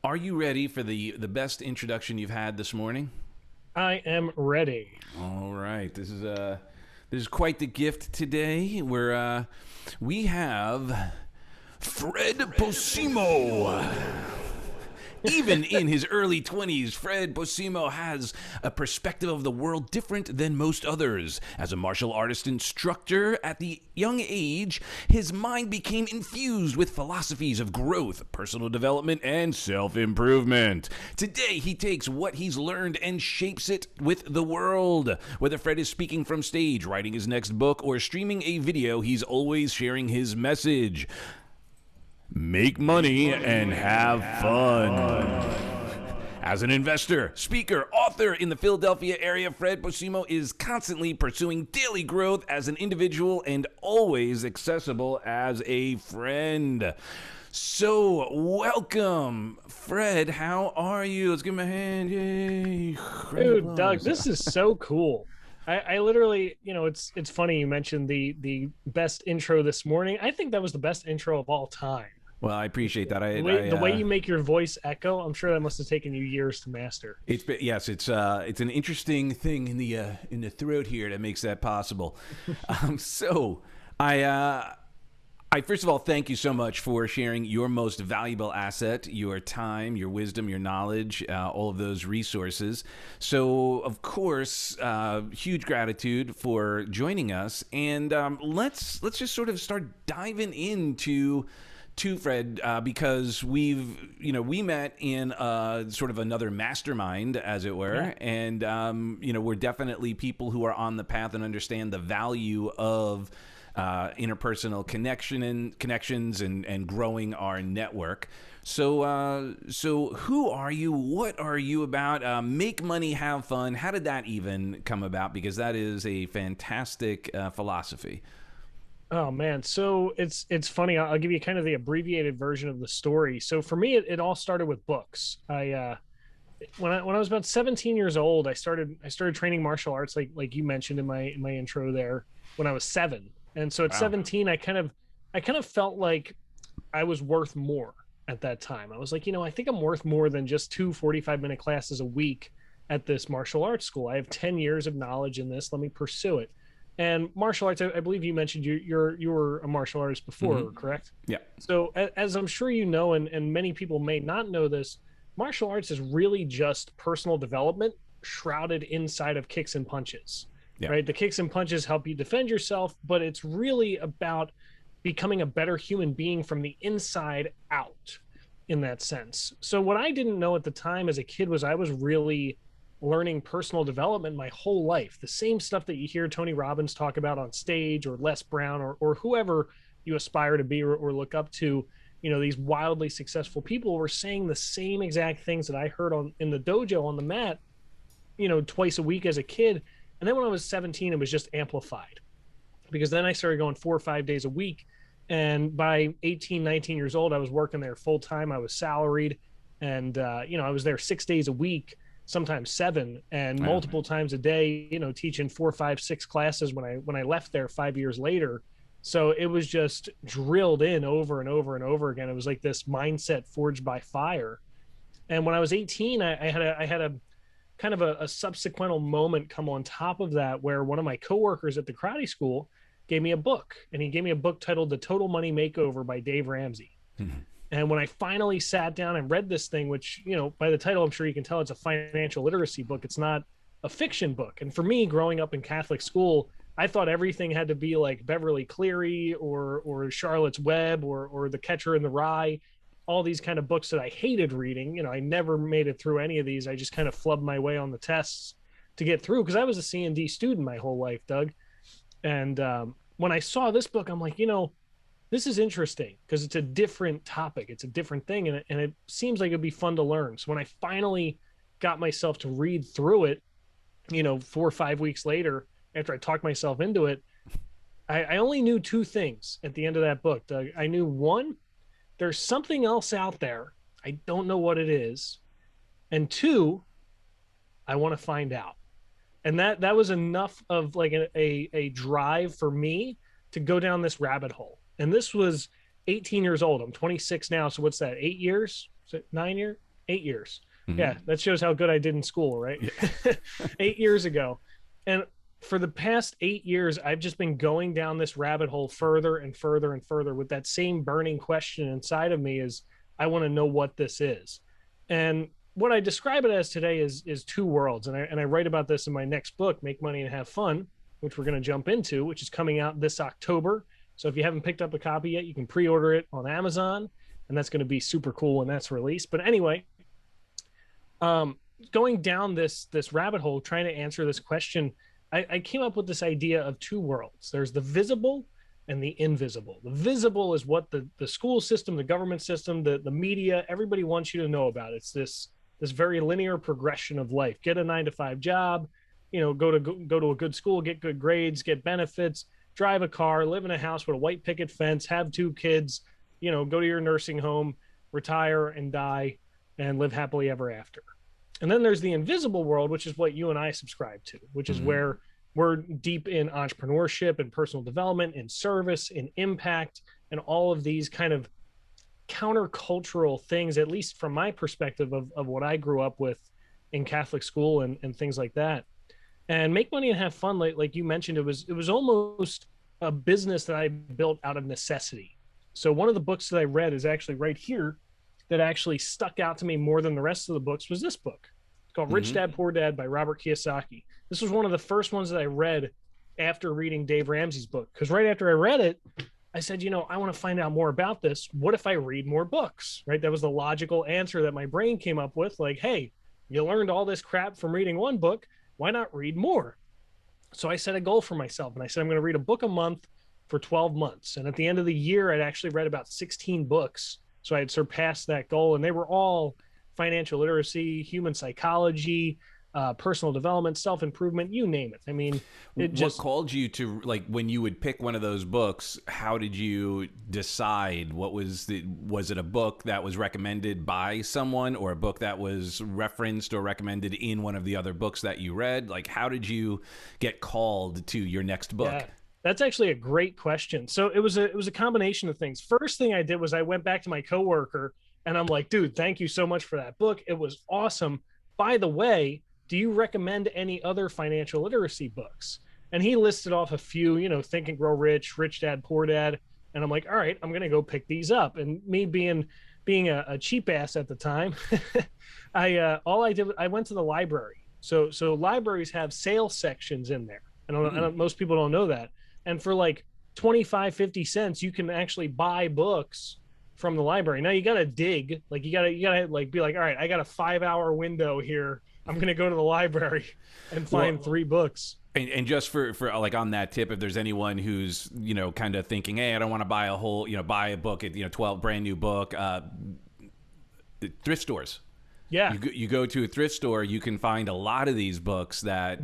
Are you ready for the best introduction you've had this morning? I am ready. All right, this is quite the gift today. We have Fred Posimo. Even in his early 20s, Fred Posimo has a perspective of the world different than most others. As a martial artist instructor at the young age, his mind became infused with philosophies of growth, personal development, and self-improvement. Today, he takes what he's learned and shapes it with the world. Whether Fred is speaking from stage, writing his next book, or streaming a video, he's always sharing his message. Make money and have fun. As an investor, speaker, author in the Philadelphia area, Fred Posimo is constantly pursuing daily growth as an individual and always accessible as a friend. So, welcome, Fred. How are you? Let's give him a hand. Yay. Dude, Doug, this is so cool. I literally, it's funny you mentioned the best intro this morning. I think that was the best intro of all time. Well, I appreciate that. The way you make your voice echo, I'm sure that must have taken you years to master. It's an interesting thing in the throat here that makes that possible. So I first of all thank you so much for sharing your most valuable asset, your time, your wisdom, your knowledge, all of those resources. So of course, huge gratitude for joining us, and let's just sort of start diving into to Fred, because we met in sort of another mastermind, as it were, Yeah. and we're definitely people who are on the path and understand the value of interpersonal connections and growing our network. So who are you? What are you about? Make money, have fun. How did that even come about? Because that is a fantastic philosophy. Oh man, so it's funny. I'll give you kind of the abbreviated version of the story. So for me, it all started with books. When I was about 17 years old, I started training martial arts, like you mentioned in my intro there, when I was 7. And so at Wow. 17, I kind of felt like I was worth more at that time. I was like, I think I'm worth more than just 2 45-minute classes a week at this martial arts school. I have 10 years of knowledge in this. Let me pursue it. And martial arts, I believe you mentioned you were a martial artist before, Mm-hmm. correct? Yeah. So as I'm sure you know, and many people may not know this, martial arts is really just personal development shrouded inside of kicks and punches, Yeah. right? The kicks and punches help you defend yourself, but it's really about becoming a better human being from the inside out in that sense. So what I didn't know at the time as a kid was I was really learning personal development my whole life. The same stuff that you hear Tony Robbins talk about on stage, or Les Brown, or whoever you aspire to be, or look up to, these wildly successful people were saying the same exact things that I heard on in the dojo on the mat, twice a week as a kid. And then when I was 17, it was just amplified, because then I started going 4 or 5 days a week. And by 18, 19 years old, I was working there full time. I was salaried, and I was there 6 days a week, sometimes 7, and Wow. multiple times a day, teaching 4 5 6 classes when I left there 5 years later. So it was just drilled in over and over and over again. It was like this mindset forged by fire. And when I was 18, I had a kind of a subsequent moment come on top of that, where one of my coworkers at the karate school gave me a book, and he gave me a book titled The Total Money Makeover by Dave Ramsey. Mm-hmm. And when I finally sat down and read this thing, which, by the title, I'm sure you can tell it's a financial literacy book. It's not a fiction book. And for me, growing up in Catholic school, I thought everything had to be like Beverly Cleary or Charlotte's Web or The Catcher in the Rye, all these kind of books that I hated reading. I never made it through any of these. I just kind of flubbed my way on the tests to get through, because I was a C&D student my whole life, Doug. And when I saw this book, I'm like, this is interesting, because it's a different topic. It's a different thing. And it seems like it'd be fun to learn. So when I finally got myself to read through it, 4 or 5 weeks later, after I talked myself into it, I only knew 2 things at the end of that book, Doug. I knew, one, there's something else out there. I don't know what it is. And 2, I want to find out. And that was enough of like a drive for me to go down this rabbit hole. And this was 18 years old. I'm 26 now. So what's that? 8 years? Is it 9 years? 8 years. Mm-hmm. Yeah, that shows how good I did in school, right? Yeah. 8 years ago. And for the past 8 years, I've just been going down this rabbit hole further and further and further with that same burning question inside of me is I want to know what this is. And what I describe it as today is two worlds. And I write about this in my next book, Make Money and Have Fun, which we're going to jump into, which is coming out this October. So if you haven't picked up a copy yet, you can pre-order it on Amazon, and that's going to be super cool when that's released. But anyway, going down this rabbit hole, trying to answer this question, I came up with this idea of two worlds. There's the visible and the invisible. The visible is what the school system, the government system, the media, everybody wants you to know about. It's this very linear progression of life. Get a 9-to-5 job, go to a good school, get good grades, get benefits, drive a car, live in a house with a white picket fence, have 2 kids, go to your nursing home, retire and die, and live happily ever after. And then there's the invisible world, which is what you and I subscribe to, which is where we're deep in entrepreneurship and personal development and service and impact and all of these kind of countercultural things, at least from my perspective of what I grew up with in Catholic school and things like that. And Make Money and Have Fun, like you mentioned, it was almost a business that I built out of necessity. So one of the books that I read is actually right here that actually stuck out to me more than the rest of the books was this book. It's called Rich Dad, Poor Dad by Robert Kiyosaki. This was one of the first ones that I read after reading Dave Ramsey's book, because right after I read it, I said, I want to find out more about this. What if I read more books, right? That was the logical answer that my brain came up with. Like, hey, you learned all this crap from reading one book. Why not read more? So I set a goal for myself, and I said, I'm going to read a book a month for 12 months. And at the end of the year, I'd actually read about 16 books. So I had surpassed that goal, and they were all financial literacy, human psychology, personal development, self-improvement, you name it. I mean, what called you to, like, when you would pick one of those books, how did you decide was it a book that was recommended by someone, or a book that was referenced or recommended in one of the other books that you read? Like, how did you get called to your next book? Yeah. That's actually a great question. So it was a combination of things. First thing I did was I went back to my coworker and I'm like, dude, thank you so much for that book. It was awesome. By the way, do you recommend any other financial literacy books? And he listed off a few, Think and Grow Rich, Rich Dad, Poor Dad. And I'm like, all right, I'm going to go pick these up. And me being a cheap ass at the time, I went to the library. So libraries have sales sections in there. And most people don't know that. And for like 25, 50 cents, you can actually buy books from the library. Now you got to dig, like you got to like be like, all right, I got a 5-hour window here. I'm going to go to the library and find 3 books. And just for like on that tip, if there's anyone who's, kind of thinking, hey, I don't want to buy a whole, buy a book at, 12 brand new book, thrift stores. Yeah. You go to a thrift store, you can find a lot of these books that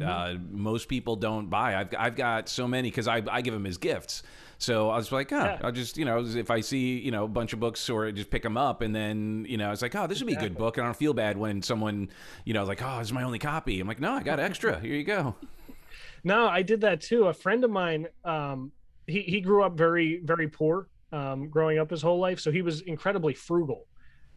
most people don't buy. I've got so many because I give them as gifts. So I was like, I'll just, if I see, a bunch of books, or just pick them up. And then, it's like, oh, this would be a good book. And I don't feel bad when someone, like, oh, this is my only copy. I'm like, no, I got extra. Here you go. No, I did that too. A friend of mine, he grew up very, very poor, growing up his whole life. So he was incredibly frugal.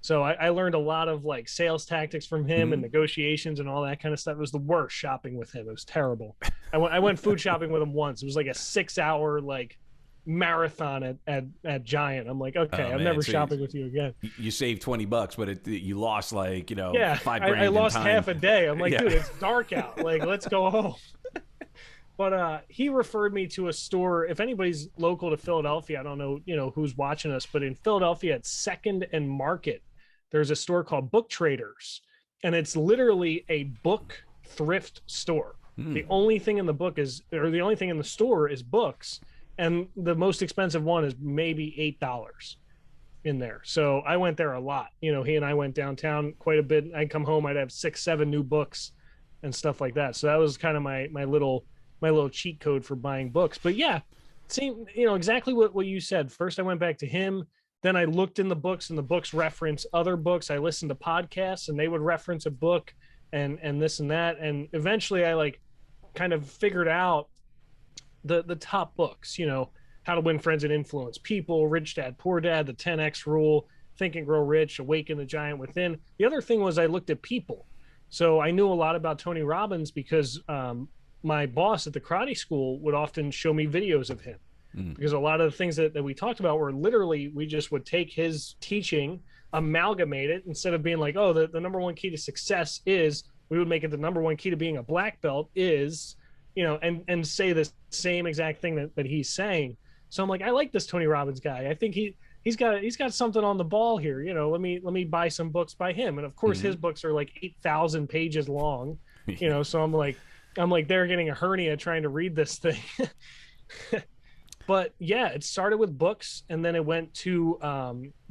So I learned a lot of like sales tactics from him and negotiations and all that kind of stuff. It was the worst shopping with him. It was terrible. I went food shopping with him once. It was like a 6-hour like marathon at Giant. I'm like, okay, I'm never shopping with you again. You saved $20, but you lost like, $5 grand. I lost in time. half a day. I'm like, dude, it's dark out. Like, let's go home. But he referred me to a store. If anybody's local to Philadelphia, I don't know, who's watching us, but in Philadelphia at 2nd and Market, there's a store called Book Traders, and it's literally a book thrift store. The only thing in the only thing in the store is books, and the most expensive one is maybe $8 in there. So I went there a lot. He and I went downtown quite a bit. I'd come home, I'd have 6-7 new books and stuff like that. So that was kind of my little cheat code for buying books. But yeah, same, exactly what you said. First I went back to him. Then I looked in the books, and the books reference other books. I listened to podcasts, and they would reference a book and this and that. And eventually I like kind of figured out the top books, How to Win Friends and Influence People, Rich Dad, Poor Dad, the 10X Rule. Think and Grow Rich, Awaken the Giant Within. The other thing was I looked at people. So I knew a lot about Tony Robbins because my boss at the karate school would often show me videos of him. Because a lot of the things that we talked about were literally, we just would take his teaching, amalgamate it, instead of being like, oh, the number one key to success is, we would make it the number one key to being a black belt is, and say the same exact thing that he's saying. So I'm like, I like this Tony Robbins guy. I think he's got something on the ball here. Let me buy some books by him. And of course his books are like 8,000 pages long, so I'm like they're getting a hernia trying to read this thing. But yeah, it started with books, and then it went to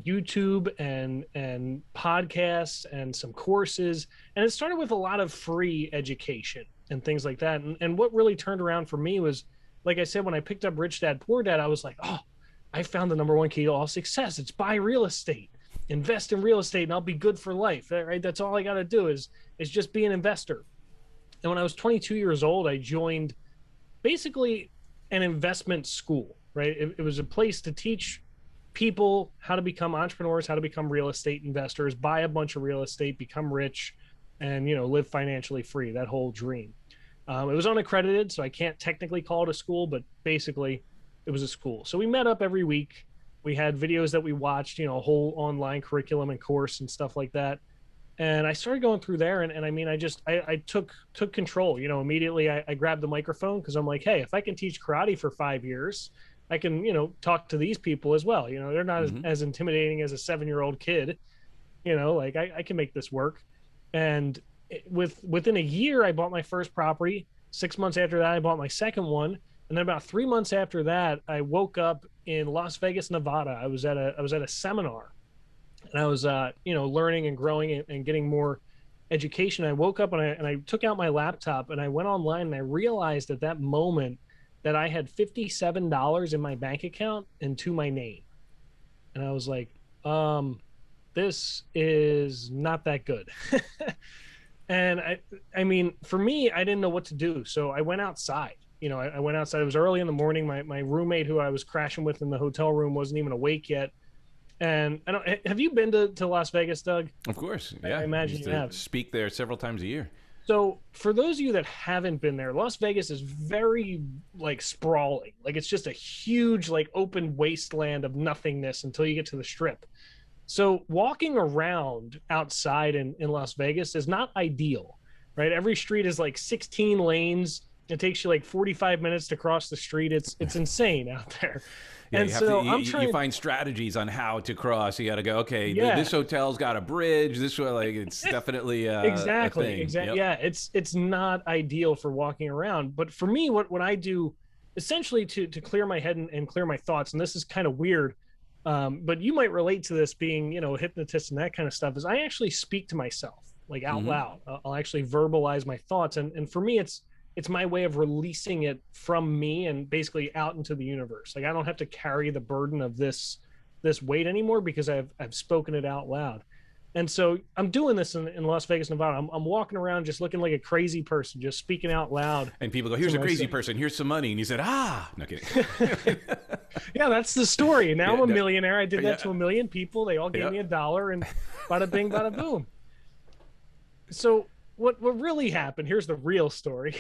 YouTube and podcasts and some courses, and it started with a lot of free education and things like that. And what really turned around for me was, like I said, when I picked up Rich Dad Poor Dad, I was like, oh, I found the number one key to all success. It's buy real estate, invest in real estate, and I'll be good for life. Right? That's all I got to do is just be an investor. And when I was 22 years old, I joined basically an investment school, right? It was a place to teach people how to become entrepreneurs, how to become real estate investors, buy a bunch of real estate, become rich, and live financially free. That whole dream. It was unaccredited, so I can't technically call it a school, but basically it was a school. So we met up every week. We had videos that we watched, a whole online curriculum and course and stuff like that. And I started going through there, and I mean, I took control. Immediately I grabbed the microphone, because I'm like, hey, if I can teach karate for 5 years, I can talk to these people as well. They're not as intimidating as a 7-year-old kid. Like I can make this work. And within a year, I bought my first property. 6 months after that, I bought my second one, and then about 3 months after that, I woke up in Las Vegas, Nevada. I was at a seminar. And I was, learning and growing and getting more education. I woke up and I took out my laptop and I went online, and I realized at that moment that I had $57 in my bank account and to my name. And I was like, this is not that good. And I mean, for me, I didn't know what to do. So I went outside. I went outside. It was early in the morning. My roommate, who I was crashing with in the hotel room, wasn't even awake yet. And have you been to Las Vegas, Doug? Of course, yeah. I imagine you have. Speak there several times a year. So for those of you that haven't been there, Las Vegas is very sprawling. It's just a huge open wasteland of nothingness until you get to the Strip. So walking around outside in Las Vegas is not ideal, right? Every street is 16 lanes. It takes you 45 minutes to cross the street. It's insane out there. Yeah, and so you find strategies on how to cross. You got to go, okay, this hotel's got a bridge. This way, it's definitely exactly. Yep. Yeah, it's not ideal for walking around. But for me, what I do essentially to clear my head and clear my thoughts, and this is kind of weird, but you might relate to this, being a hypnotist and that kind of stuff, is I actually speak to myself out loud. I'll actually verbalize my thoughts, and for me, it's my way of releasing it from me and basically out into the universe. I don't have to carry the burden of this weight anymore, because I've spoken it out loud. And so I'm doing this in Las Vegas, Nevada. I'm walking around just looking like a crazy person, just speaking out loud. And people go, here's a crazy person, here's some money. And you said, no kidding. Yeah, that's the story. Now I'm a millionaire. I did that to 1 million people. They all gave me $1, and bada bing, bada boom. So what really happened, here's the real story.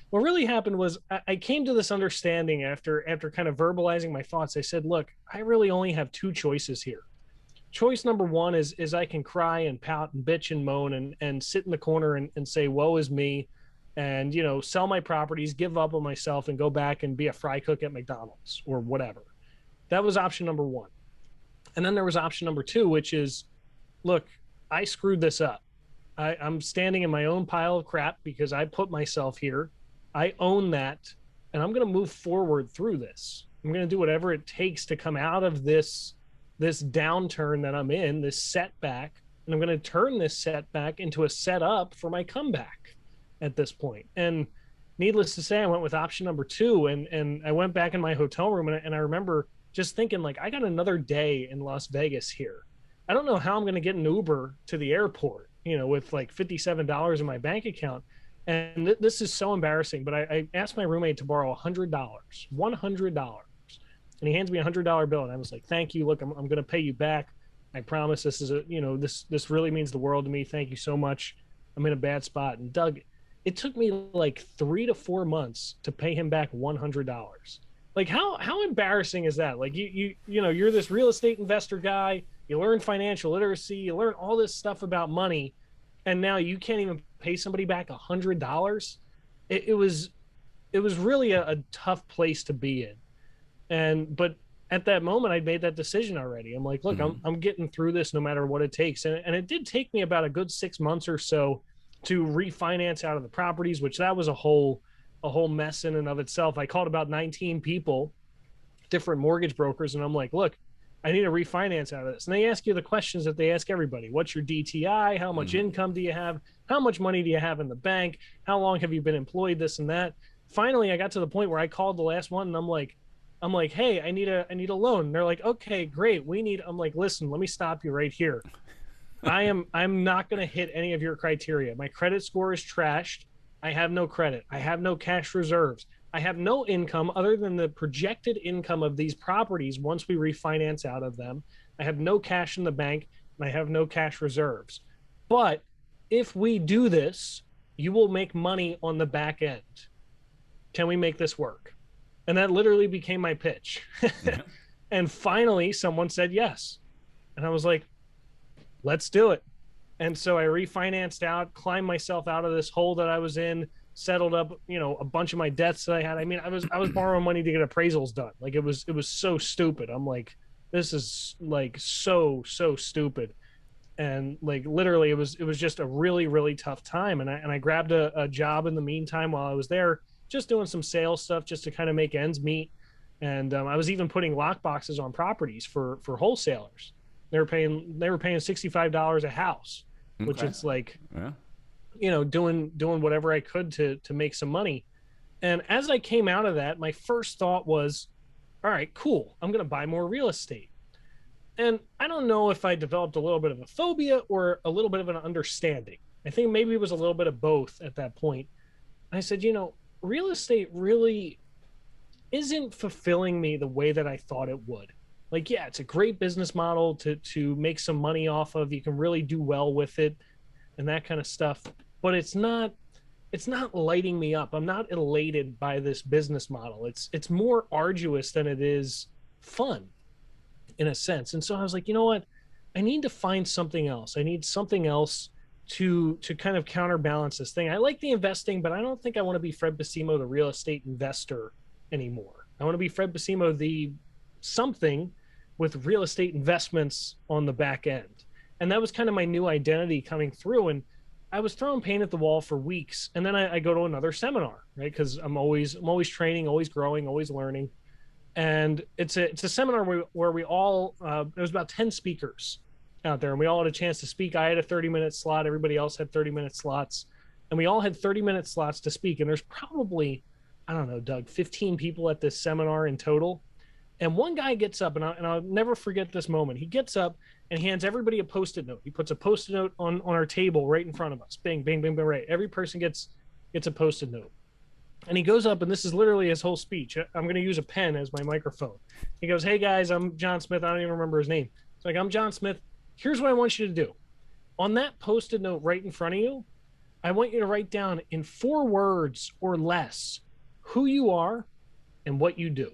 What really happened was I came to this understanding after kind of verbalizing my thoughts. I said, look, I really only have 2 choices here. Choice number 1 is I can cry and pout and bitch and moan and sit in the corner and say, woe is me, and sell my properties, give up on myself, and go back and be a fry cook at McDonald's or whatever. That was option number 1. And then there was option number 2, which is, look, I screwed this up. I'm standing in my own pile of crap because I put myself here. I own that, and I'm going to move forward through this. I'm going to do whatever it takes to come out of this downturn that I'm in, this setback, and I'm going to turn this setback into a setup for my comeback at this point. And needless to say, I went with option number 2, and I went back in my hotel room, and I remember just thinking, I got another day in Las Vegas here. I don't know how I'm going to get an Uber to the airport, with $57 in my bank account. And this is so embarrassing, but I asked my roommate to borrow $100, $100. And he hands me $100 bill. And I was like, thank you. Look, I'm going to pay you back. I promise this is this really means the world to me. Thank you so much. I'm in a bad spot. And Doug, it took me like 3 to 4 months to pay him back $100. Like how embarrassing is that? Like you're this real estate investor guy. You learn financial literacy. You learn all this stuff about money, and now you can't even pay somebody back $100. It was really a tough place to be in. But at that moment, I'd made that decision already. I'm like, look, I'm getting through this no matter what it takes. And it did take me about a good 6 months or so to refinance out of the properties, which that was a whole mess in and of itself. I called about 19 people, different mortgage brokers, and I'm like, look, I need to refinance out of this. And they ask you the questions that they ask everybody. What's your DTI? How much income do you have? How much money do you have in the bank? How long have you been employed? This and that. Finally, I got to the point where I called the last one, and I'm like, hey, I need a loan. And they're like, okay, great. I'm like, listen, let me stop you right here. I'm not going to hit any of your criteria. My credit score is trashed. I have no credit. I have no cash reserves. I have no income other than the projected income of these properties once we refinance out of them. I have no cash in the bank, and I have no cash reserves. But if we do this, you will make money on the back end. Can we make this work? And that literally became my pitch. Yeah. And finally, someone said yes. And I was like, let's do it. And so I refinanced out, climbed myself out of this hole that I was in, settled up, a bunch of my debts that I had. I mean, I was borrowing money to get appraisals done. Like it was so stupid. I'm like, this is like so stupid. And like literally it was just a really, really tough time. And I grabbed a job in the meantime while I was there, just doing some sales stuff just to kind of make ends meet. And I was even putting lock boxes on properties for wholesalers. They were paying $65 a house, which it's like, doing whatever I could to make some money. And as I came out of that, my first thought was, all right, cool. I'm going to buy more real estate. And I don't know if I developed a little bit of a phobia or a little bit of an understanding. I think maybe it was a little bit of both at that point. I said, real estate really isn't fulfilling me the way that I thought it would. Like, yeah, it's a great business model to make some money off of. You can really do well with it and that kind of stuff. But it's not lighting me up. I'm not elated by this business model. It's more arduous than it is fun in a sense. And so I was like, you know what? I need to find something else. I need something else to kind of counterbalance this thing. I like the investing, but I don't think I want to be Fred Posimo, the real estate investor anymore. I want to be Fred Posimo, the something with real estate investments on the back end. And that was kind of my new identity coming through. And I was throwing paint at the wall for weeks. And then I go to another seminar, right? Because I'm always training, always growing, always learning. And it's a seminar where we all, there was about 10 speakers out there, and we all had a chance to speak. I had a 30-minute slot. Everybody else had 30-minute slots. And we all had 30-minute slots to speak. And there's probably, I don't know, Doug, 15 people at this seminar in total. And one guy gets up, and I'll never forget this moment. He gets up and he hands everybody a Post-it note. He puts a Post-it note on our table right in front of us. Bing, bing, bing, bing, right. Every person gets a Post-it note. And he goes up, and this is literally his whole speech. I'm going to use a pen as my microphone. He goes, hey, guys, I'm John Smith. I don't even remember his name. It's like, I'm John Smith. Here's what I want you to do. On that Post-it note right in front of you, I want you to write down in 4 words or less who you are and what you do.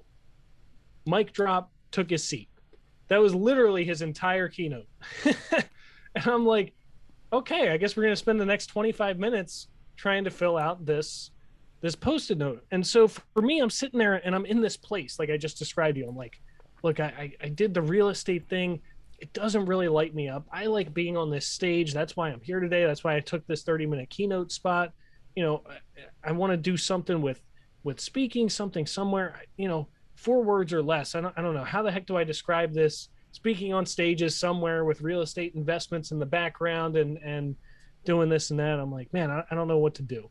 Mic drop, took his seat. That was literally his entire keynote. And I'm like, okay, I guess we're going to spend the next 25 minutes trying to fill out this Post-it note. And so for me, I'm sitting there and I'm in this place like I just described to you. I'm like, look, I did the real estate thing. It doesn't really light me up. I like being on this stage. That's why I'm here today. That's why I took this 30-minute keynote spot. I want to do something with speaking, something somewhere, 4 words or less. I don't know. How the heck do I describe this? Speaking on stages somewhere with real estate investments in the background and doing this and that. I'm like, man, I don't know what to do.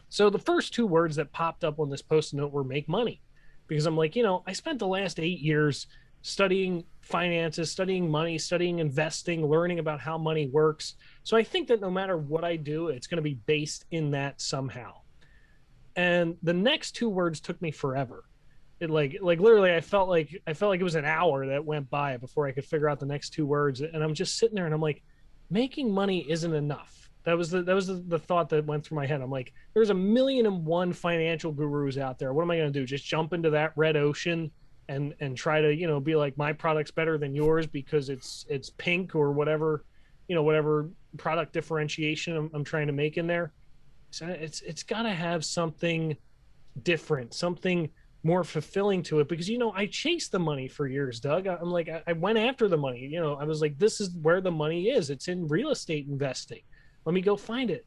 So the first 2 words that popped up on this Post-it note were make money, because I'm like, I spent the last 8 years studying finances, studying money, studying investing, learning about how money works. So I think that no matter what I do, it's going to be based in that somehow. And the next 2 words took me forever. like literally I felt like it was an hour that went by before I could figure out the next two words. And I'm just sitting there and I'm like, making money isn't enough. That was the thought that went through my head. I'm like, there's a million and one financial gurus out there. What am I going to do? Just jump into that red ocean and try to, be like, my product's better than yours because it's pink or whatever, whatever product differentiation I'm trying to make in there. So it's got to have something different, something more fulfilling to it, because I chased the money for years, Doug. I'm like, I went after the money. I was like, this is where the money is. It's in real estate investing. Let me go find it.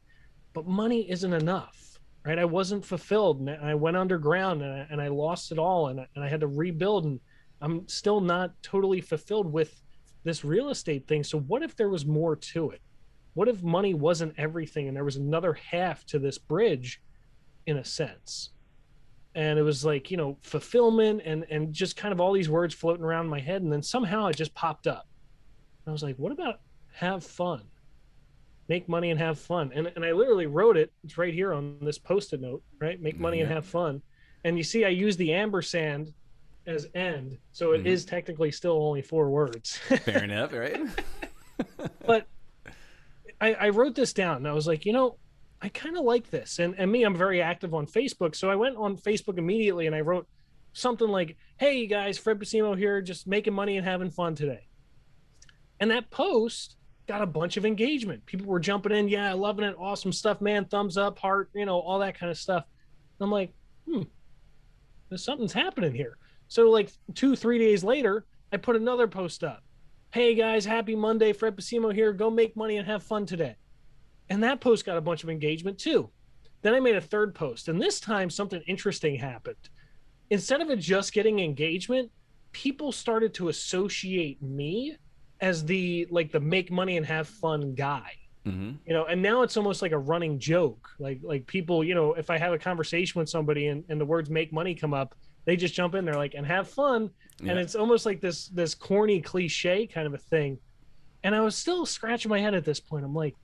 But money isn't enough, right? I wasn't fulfilled, and I went underground, and I lost it all, and I had to rebuild, and I'm still not totally fulfilled with this real estate thing. So what if there was more to it? What if money wasn't everything and there was another half to this bridge, in a sense? And it was like, fulfillment and just kind of all these words floating around in my head. And then somehow it just popped up. I was like, what about have fun? Make money and have fun. And I literally wrote it. It's right here on this Post-it note, right? Make money and have fun. And you see, I use the ampersand as end. So it is technically still only 4 words. Fair enough, right? But I wrote this down and I was like, I kind of like this. And me, I'm very active on Facebook. So I went on Facebook immediately and I wrote something like, hey guys, Fred Posimo here, just making money and having fun today. And that post got a bunch of engagement. People were jumping in. Yeah, loving it. Awesome stuff, man. Thumbs up, heart, all that kind of stuff. And I'm like, there's something's happening here. So like 2-3 days later, I put another post up. Hey guys, happy Monday. Fred Posimo here. Go make money and have fun today. And that post got a bunch of engagement too. Then I made a third post, and this time something interesting happened. Instead of it just getting engagement, people started to associate me as the make money and have fun guy. And now it's almost like a running joke. Like people, if I have a conversation with somebody and the words make money come up, they just jump in there like, and have fun. Yeah. And it's almost like this corny cliche kind of a thing. And I was still scratching my head at this point. I'm like,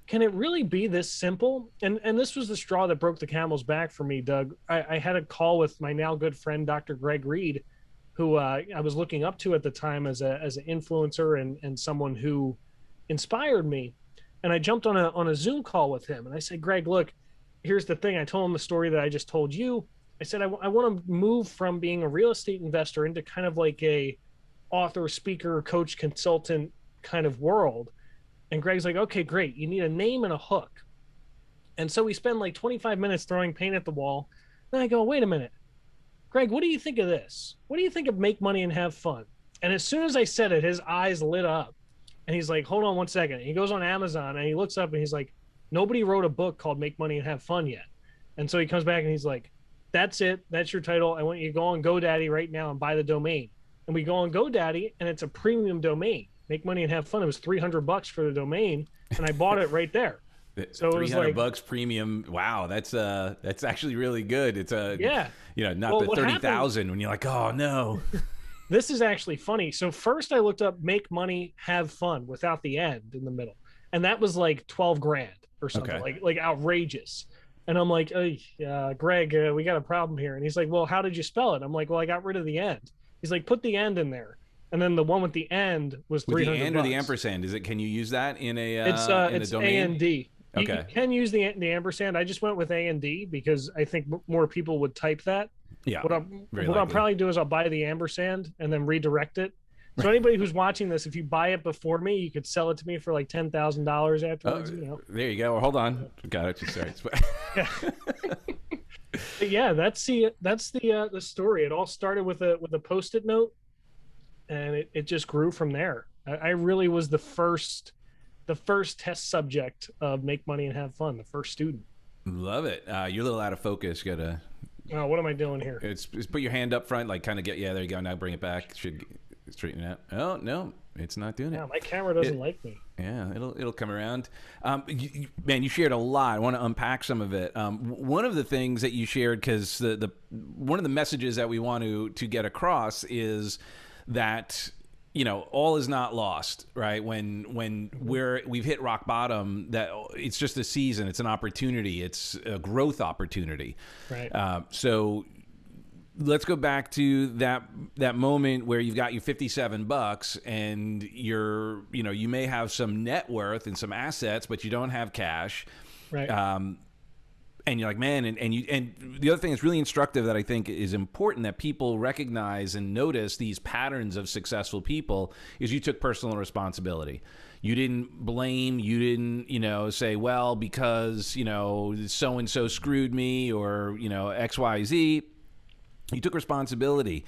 can it really be this simple? And this was the straw that broke the camel's back for me, Doug. I had a call with my now good friend, Dr. Greg Reed, who I was looking up to at the time as an influencer and someone who inspired me. And I jumped on a Zoom call with him. And I said, Greg, look, here's the thing. I told him the story that I just told you. I said, I want to move from being a real estate investor into kind of like a author, speaker, coach, consultant kind of world. And Greg's like, okay, great. You need a name and a hook. And so we spend like 25 minutes throwing paint at the wall. Then I go, wait a minute. Greg, what do you think of this? What do you think of make money and have fun? And as soon as I said it, his eyes lit up. And he's like, hold on one second. And he goes on Amazon and he looks up and he's like, nobody wrote a book called Make Money and Have Fun yet. And so he comes back and he's like, that's it. That's your title. I want you to go on GoDaddy right now and buy the domain. And we go on GoDaddy and it's a premium domain. Make money and have fun. It was $300 for the domain, and I bought it right there. So it was like $300 premium. Wow, that's actually really good. It's not the 30,000 when you're like, oh no. This is actually funny. So first I looked up make money, have fun without the end in the middle, and that was like 12 grand or something, like outrageous. And I'm like, Greg, we got a problem here. And he's like, well, how did you spell it? I'm like, well, I got rid of the end. He's like, put the end in there. And then the one with the end was $300. With the end or the ampersand? Is it? Can you use that in a it's in a domain? A&D. Okay. You can use the ampersand. I just went with A&D because I think more people would type that. Yeah. What I'll probably do is I'll buy the ampersand and then redirect it. So anybody who's watching this, if you buy it before me, you could sell it to me for like $10,000 afterwards. There you go. Well, hold on. Got it. Sorry. Yeah, that's the story. It all started with a Post-it note, and it just grew from there. I really was the first test subject of Make Money and Have Fun, the first student. Love it. You're a little out of focus. Gotta. Oh, what am I doing here? It's put your hand up front, like kind of there you go. Now bring it back. Should straighten it out. Oh no, it's not doing it. Yeah, my camera doesn't like me. Yeah, it'll come around. Man, you shared a lot. I want to unpack some of it. One of the things that you shared, because the one of the messages that we want to get across is that all is not lost, right? When we've hit rock bottom, that it's just a season, it's an opportunity, it's a growth opportunity, right? So let's go back to that moment where you've got your $57 and you may have some net worth and some assets, but you don't have cash. Right. And you're like, man, and the other thing that's really instructive that I think is important that people recognize and notice these patterns of successful people is you took personal responsibility. You didn't blame, you didn't, say, well, because, so-and-so screwed me or, XYZ. You took responsibility.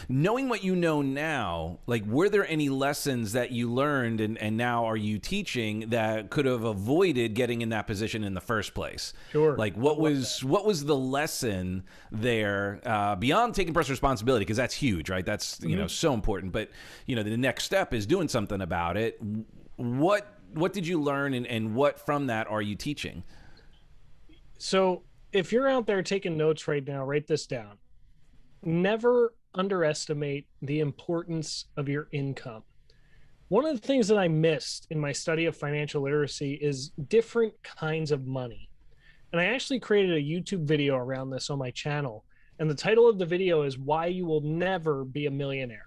Knowing what you know now, like, were there any lessons that you learned and now are you teaching that could have avoided getting in that position in the first place? Sure. Like, what was the lesson there beyond taking personal responsibility? Because that's huge, right? That's, so important. But, the next step is doing something about it. What did you learn and what from that are you teaching? So if you're out there taking notes right now, write this down. Never underestimate the importance of your income. One of the things that I missed in my study of financial literacy is different kinds of money. And I actually created a YouTube video around this on my channel. And the title of the video is Why You Will Never Be a Millionaire.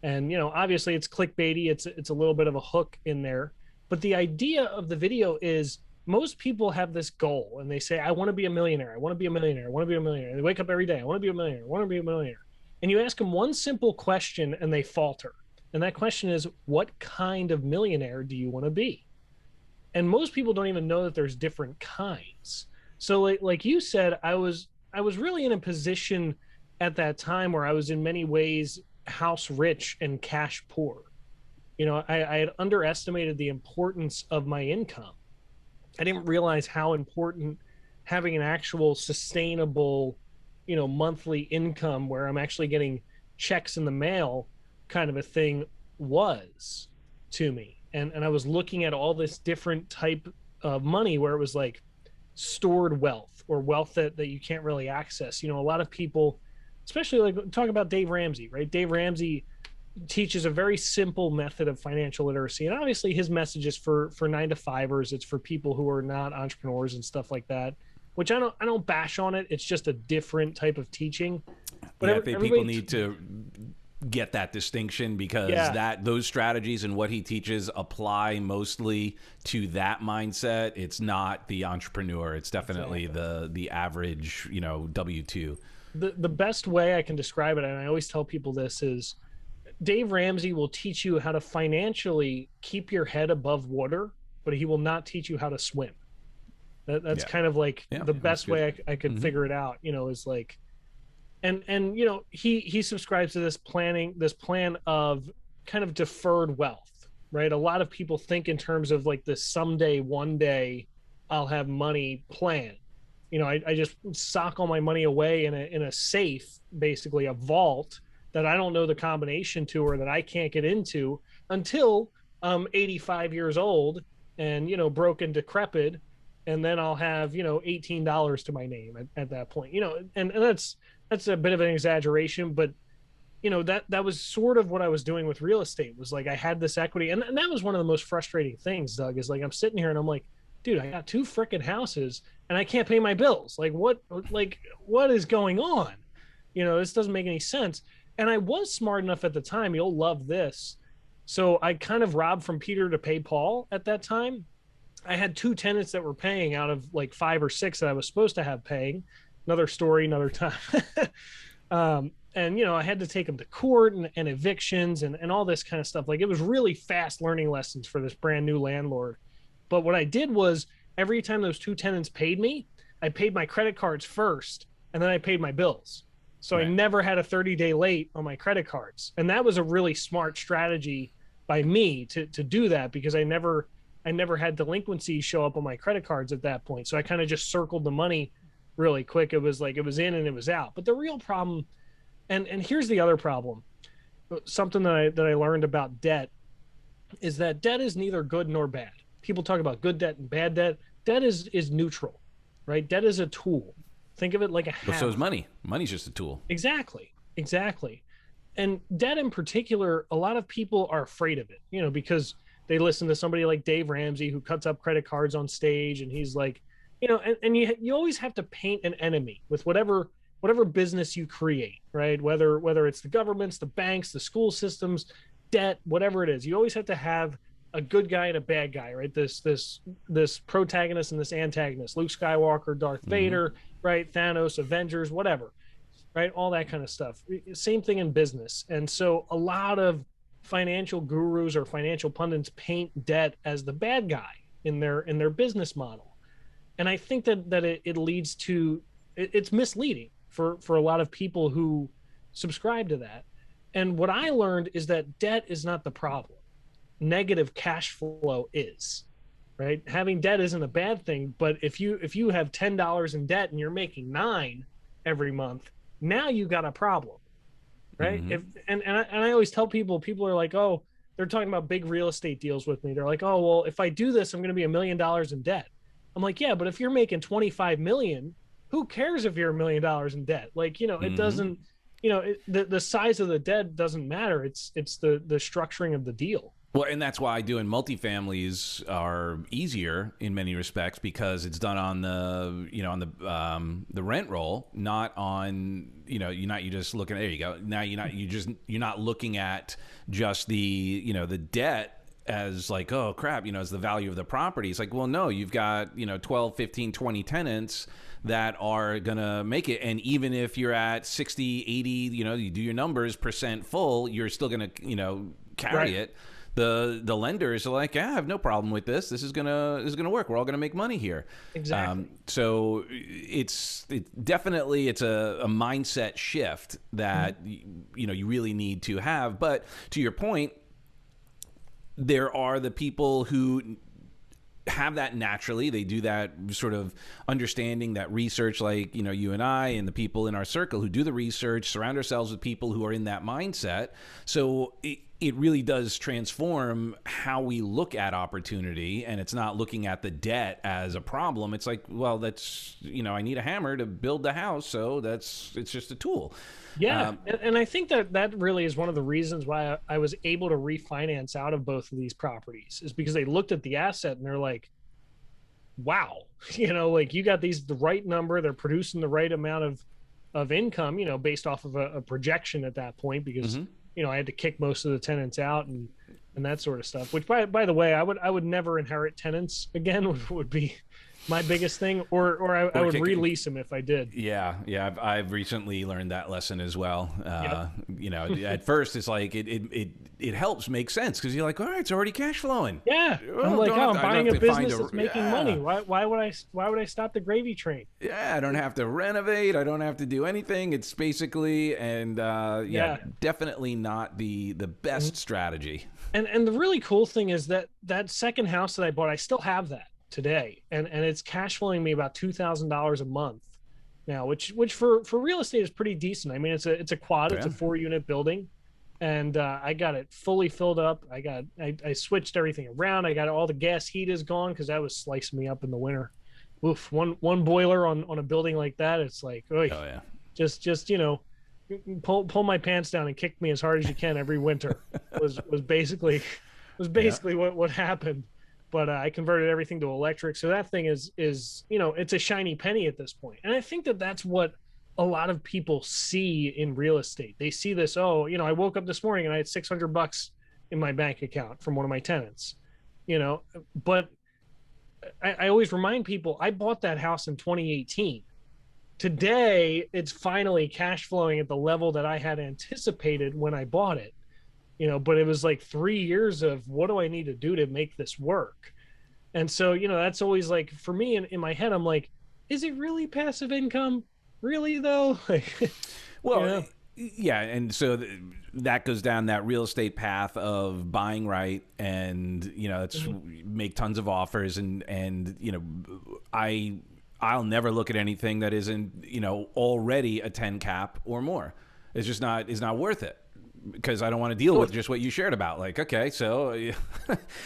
And, obviously it's clickbaity. It's a little bit of a hook in there. But the idea of the video is most people have this goal and they say, I want to be a millionaire. I want to be a millionaire. I want to be a millionaire. And they wake up every day. I want to be a millionaire. I want to be a millionaire. And you ask them one simple question and they falter. And that question is, what kind of millionaire do you want to be? And most people don't even know that there's different kinds. So like you said, I was really in a position at that time where I was in many ways house rich and cash poor. I had underestimated the importance of my income. I didn't realize how important having an actual sustainable, monthly income where I'm actually getting checks in the mail kind of a thing was to me. And I was looking at all this different type of money where it was like stored wealth or wealth that you can't really access. A lot of people, especially like talk about Dave Ramsey, right? Dave Ramsey teaches a very simple method of financial literacy. And obviously his message is for 9-to-5ers. It's for people who are not entrepreneurs and stuff like that, which I don't bash on it. It's just a different type of teaching. But I think people need to get that distinction because those strategies and what he teaches apply mostly to that mindset. It's not the entrepreneur. It's definitely the average, W-2. The best way I can describe it, and I always tell people this, is Dave Ramsey will teach you how to financially keep your head above water, but he will not teach you how to swim. That's kind of like the best way I could figure it out, is like, and he subscribes to this plan of kind of deferred wealth, right? A lot of people think in terms of like this someday, one day I'll have money plan. I just sock all my money away in a safe, basically a vault that I don't know the combination to or that I can't get into until I'm 85 years old and, broke and decrepit. And then I'll have, $18 to my name at that point, and that's a bit of an exaggeration, but that was sort of what I was doing with real estate was like, I had this equity. And that was one of the most frustrating things, Doug, is like, I'm sitting here and I'm like, dude, I got 2 freaking houses and I can't pay my bills. Like what is going on? This doesn't make any sense. And I was smart enough at the time, you'll love this. So I kind of robbed from Peter to pay Paul at that time. I had 2 tenants that were paying out of like 5 or 6 that I was supposed to have paying. Another story, another time. And, I had to take them to court and evictions and all this kind of stuff. Like it was really fast learning lessons for this brand new landlord. But what I did was every time those 2 tenants paid me, I paid my credit cards first and then I paid my bills. So right. I never had a 30-day late on my credit cards. And that was a really smart strategy by me to do that because I never had delinquencies show up on my credit cards at that point. So I kind of just circled the money really quick. It was like it was in and it was out. But the real problem, and here's the other problem, something that I learned about debt is that debt is neither good nor bad. People talk about good debt and bad debt. Debt is neutral, right? Debt is a tool. Think of it like a hammer. But so is money. Money's just a tool. Exactly. And debt in particular, a lot of people are afraid of it, because they listen to somebody like Dave Ramsey who cuts up credit cards on stage and he's like, and you always have to paint an enemy with whatever whatever business you create, right? Whether it's the governments, the banks, the school systems, debt, whatever it is, you always have to have a good guy and a bad guy, right? This protagonist and this antagonist, Luke Skywalker, Darth Mm-hmm. Vader, right? Thanos, Avengers, whatever, right? All that kind of stuff. Same thing in business. And so a lot of financial gurus or financial pundits paint debt as the bad guy in their business model. And I think that it leads to it's misleading for a lot of people who subscribe to that. And what I learned is that debt is not the problem. Negative cash flow is, right? Having debt isn't a bad thing, but if you have $10 in debt and you're making 9 every month, now you got a problem, right? Mm-hmm. If and I always tell people are like, oh, they're talking about big real estate deals with me. They're like, oh, well, if I do this, I'm going to be $1 million in debt. I'm like, yeah, but if you're making 25 million, who cares if you're $1 million in debt? Like, it Mm-hmm. doesn't, the size of the debt doesn't matter. It's the structuring of the deal. Well, and that's why doing multifamilies are easier in many respects, because it's done on the rent roll, not on you're just looking. There you go. Now you're not looking at just the debt as like, oh crap, as the value of the property. It's like, well, no, you've got 12, 15, 20 tenants that are gonna make it, and even if you're at 60, 80, you do your numbers percent full, you're still gonna carry Right. it. The lenders are like, yeah, I have no problem with this. This is gonna work. We're all gonna make money here. Exactly. So it's definitely a mindset shift that you really need to have. But to your point, there are the people who have that naturally. They do that sort of understanding, that research, like you and I and the people in our circle who do the research, surround ourselves with people who are in that mindset. So it really does transform how we look at opportunity, and it's not looking at the debt as a problem. It's like, well, that's I need a hammer to build the house, so it's just a tool. Yeah, and I think that really is one of the reasons why I was able to refinance out of both of these properties, is because they looked at the asset and they're like, wow, like you got the right number, they're producing the right amount of income, based off of a projection at that point, because I had to kick most of the tenants out and that sort of stuff. Which by the way, I would never inherit tenants again. Would be my biggest thing, or I would release them if I did. Yeah. I've recently learned that lesson as well. Yep. At first it's like it helps make sense, because you're like, all right, it's already cash flowing. Yeah, I'm like, I'm buying a business that's making money. Why would I stop the gravy train? Yeah, I don't have to renovate. I don't have to do anything. It's basically, and definitely not the best strategy. And the really cool thing is that second house that I bought, I still have that today, and it's cash flowing me about $2,000 a month now, which for real estate is pretty decent. I mean, it's a quad, it's a 4-unit building, and I got it fully filled up. I switched everything around. I got all the gas heat is gone because that was slicing me up in the winter. Oof, one boiler on a building like that, it's like, oh yeah, just pull my pants down and kick me as hard as you can every winter was basically what happened. But I converted everything to electric, so that thing is it's a shiny penny at this point. And I think that's what a lot of people see in real estate. They see this, I woke up this morning and I had $600 in my bank account from one of my tenants, but I always remind people, I bought that house in 2018. Today, it's finally cash flowing at the level that I had anticipated when I bought it. But it was like 3 years of what do I need to do to make this work? And so, that's always like, for me in my head, I'm like, is it really passive income? Really though? Well, yeah. And so that goes down that real estate path of buying right. And, it's make tons of offers. And I'll never look at anything that isn't, already a 10 cap or more. It's not worth it. because I don't want to deal Sure. with just what you shared about. Like, okay, so I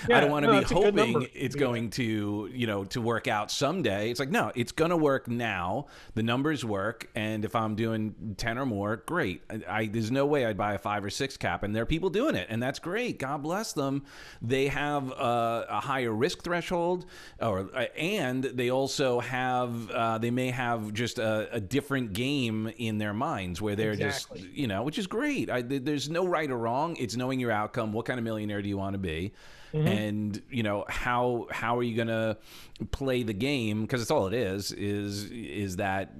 Yeah, don't want to no, be it's a good hoping number. it's Yeah. going to, to work out someday. It's like, no, it's going to work now. The numbers work. And if I'm doing 10 or more, great. There's no way I'd buy a 5 or 6 cap. And there are people doing it. And that's great. God bless them. They have a higher risk threshold, and they also have, they may have just a different game in their minds where they're Exactly. just, which is great. There's no right or wrong. It's knowing your outcome. What kind of millionaire do you want to be? And how are you going to play the game? Because it's all it is that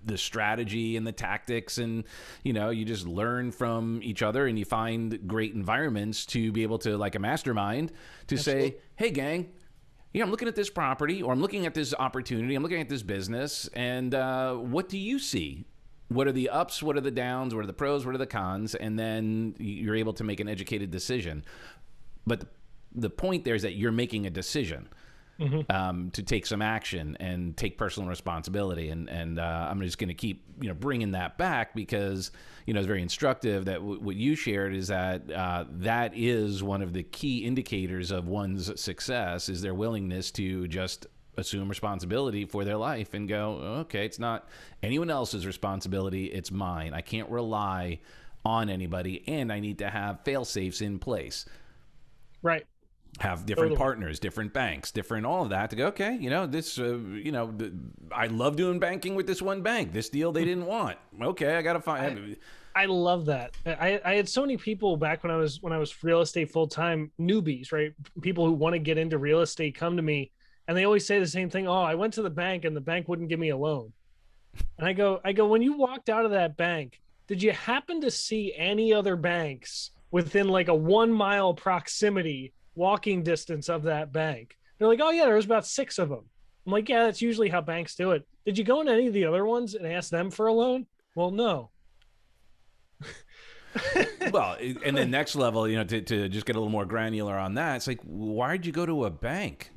the strategy and the tactics, and you just learn from each other, and you find great environments to be able to, like a mastermind, to Absolutely. say, hey gang, I'm looking at this property, or I'm looking at this opportunity, I'm looking at this business, and what do you see? What are the ups? What are the downs? What are the pros? What are the cons? And then you're able to make an educated decision. But the point there is that you're making a decision to take some action and take personal responsibility. And I'm just going to keep bringing that back because it's very instructive that what you shared is that that is one of the key indicators of one's success, is their willingness to just assume responsibility for their life and go, okay, it's not anyone else's responsibility, it's mine. I can't rely on anybody, and I need to have fail safes in place. Right. Have different Totally. partners, different banks, different all of that to go, okay, this, I love doing banking with this one bank. This deal they didn't want. Okay, I got to find. I love that. I had so many people back when I was real estate full time, newbies, right? People who want to get into real estate come to me, and they always say the same thing. Oh, I went to the bank and the bank wouldn't give me a loan. And I go, when you walked out of that bank, did you happen to see any other banks within like a 1 mile proximity walking distance of that bank? They're like, oh yeah, there was about 6 of them. I'm like, yeah, that's usually how banks do it. Did you go into any of the other ones and ask them for a loan? Well, no. Well, and then next level, to just get a little more granular on that, it's like, why'd you go to a bank?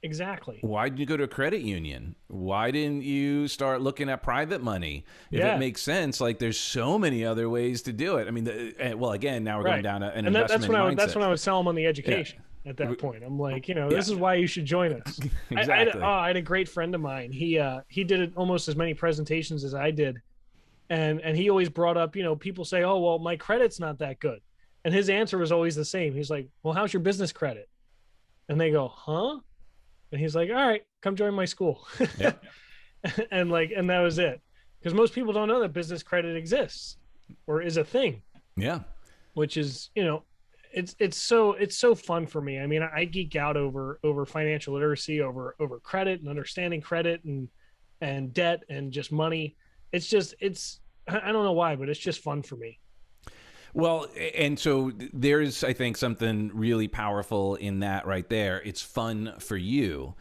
Exactly. Why did you go to a credit union? Why didn't you start looking at private money? If Yeah. it makes sense, like there's so many other ways to do it. I mean, again, now we're going down an investment mindset. That's when I would sell them on the education. At that point, I'm like, this is why you should join us. Exactly. I had a great friend of mine. He did almost as many presentations as I did, and he always brought up, people say, oh well, my credit's not that good, and his answer was always the same. He's like, well, how's your business credit? And they go, huh? And he's like, all right, come join my school. Yep. and that was it, because most people don't know that business credit exists or is a thing. Yeah. Which is, it's so fun for me. I mean, I geek out over financial literacy, over credit and understanding credit and debt and just money. It's I don't know why, but it's just fun for me. Well, and so there's, I think, something really powerful in that right there. It's fun for you.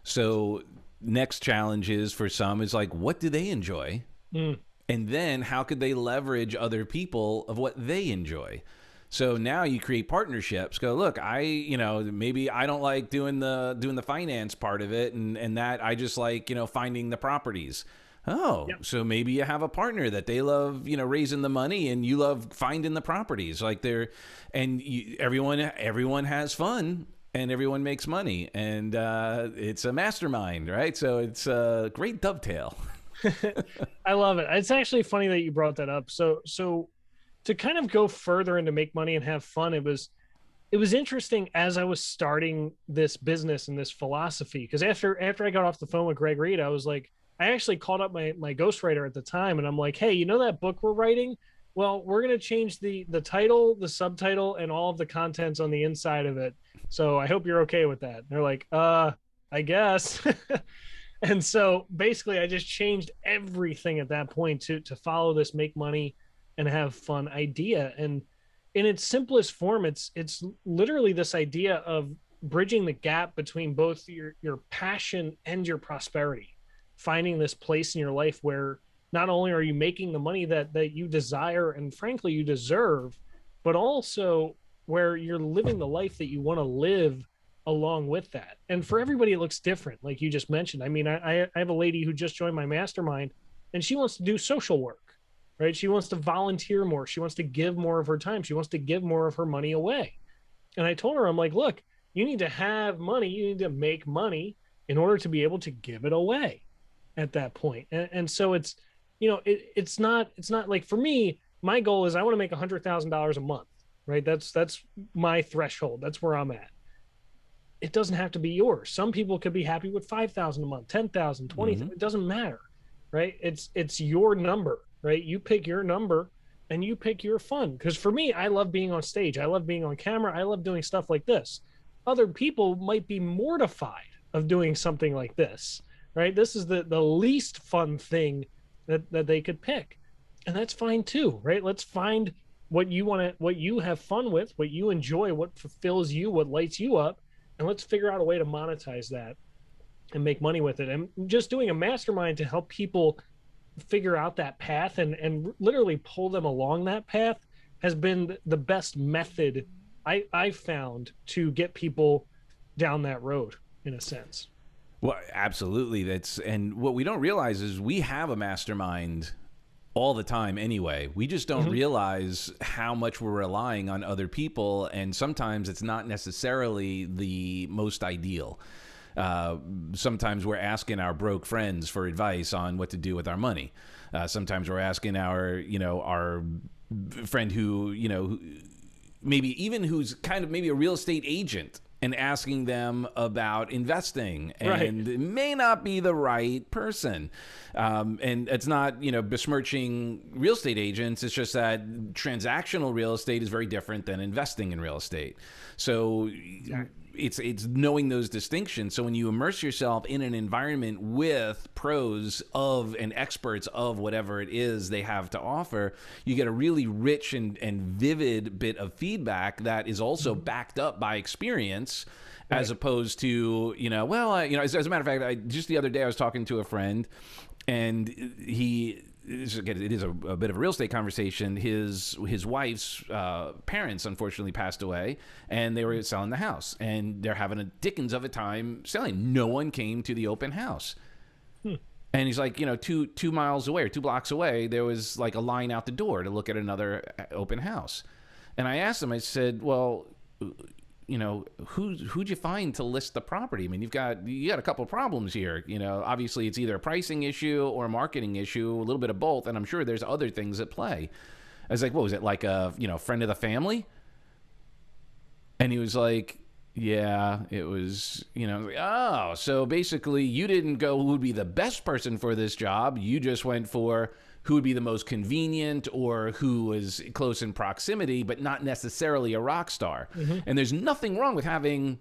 So next challenge is for some is like, what do they enjoy? And then how could they leverage other people of what they enjoy? So now you create partnerships. Go, look, maybe I don't like doing the finance part of it, and that I just like, finding the properties. Oh, yep. So maybe you have a partner that they love, raising the money, and you love finding the properties. Like everyone has fun, and everyone makes money, and it's a mastermind, right? So it's a great dovetail. I love it. It's actually funny that you brought that up. So to kind of go further and to make money and have fun, it was interesting as I was starting this business and this philosophy. Because after I got off the phone with Greg Reed, I was like, I actually called up my ghostwriter at the time, and I'm like, hey, that book we're writing? Well, we're going to change the title, the subtitle, and all of the contents on the inside of it. So I hope you're okay with that. And they're like, I guess. And so basically I just changed everything at that point to follow this make money and have fun idea. And in its simplest form, it's literally this idea of bridging the gap between both your passion and your prosperity. Finding this place in your life where not only are you making the money that you desire and frankly you deserve, but also where you're living the life that you want to live along with that. And for everybody, it looks different. Like you just mentioned, I mean, I have a lady who just joined my mastermind, and she wants to do social work. right? She wants to volunteer more. She wants to give more of her time. She wants to give more of her money away. And I told her, I'm like, look, you need to have money. You need to make money in order to be able to give it away at that point. And so it's, it's not like, for me, my goal is I want to make $100,000 a month, right? That's my threshold. That's where I'm at. It doesn't have to be yours. Some people could be happy with 5,000 a month, 10,000, 20,000. It doesn't matter, right? It's your number, right? You pick your number and you pick your fun. Because for me, I love being on stage. I love being on camera. I love doing stuff like this. Other people might be mortified of doing something like this, right? This is the least fun thing that they could pick. And that's fine too, right? Let's find what you want to, what you have fun with, what you enjoy, what fulfills you, what lights you up. And let's figure out a way to monetize that and make money with it. And just doing a mastermind to help people figure out that path and literally pull them along that path has been the best method I found to get people down that road, in a sense. Well, absolutely. And what we don't realize is we have a mastermind all the time anyway. We just don't realize how much we're relying on other people, and sometimes it's not necessarily the most ideal. Sometimes we're asking our broke friends for advice on what to do with our money. Sometimes we're asking our friend who, maybe even who's kind of maybe a real estate agent, and asking them about investing, and it may not be the right person. And it's not, besmirching real estate agents. It's just that transactional real estate is very different than investing in real estate. So it's knowing those distinctions. So when you immerse yourself in an environment with pros of and experts of whatever it is they have to offer, you get a really rich and vivid bit of feedback that is also backed up by experience, as opposed to, as a matter of fact, just the other day I was talking to a friend, and it is a bit of a real estate conversation. His wife's parents unfortunately passed away, and they were selling the house, and they're having a dickens of a time selling. No one came to the open house. And he's like, 2 miles away or 2 blocks away, there was like a line out the door to look at another open house. And I asked him, I said, well, who'd you find to list the property? I mean, you got a couple of problems here. Obviously it's either a pricing issue or a marketing issue, a little bit of both, and I'm sure there's other things at play. I was like, what was it, like a friend of the family? And he was like, yeah, it was, oh, so basically you didn't go who would be the best person for this job. You just went for who would be the most convenient or who was close in proximity, but not necessarily a rock star. And there's nothing wrong with having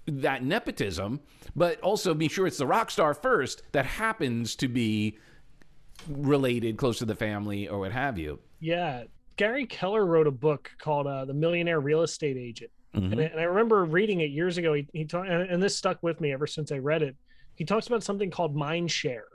that nepotism, but also be sure it's the rock star first that happens to be related close to the family or what have you. Yeah. Gary Keller wrote a book called The Millionaire Real Estate Agent. And I remember reading it years ago. He talked, and this stuck with me ever since I read it. He talks about something called mind share.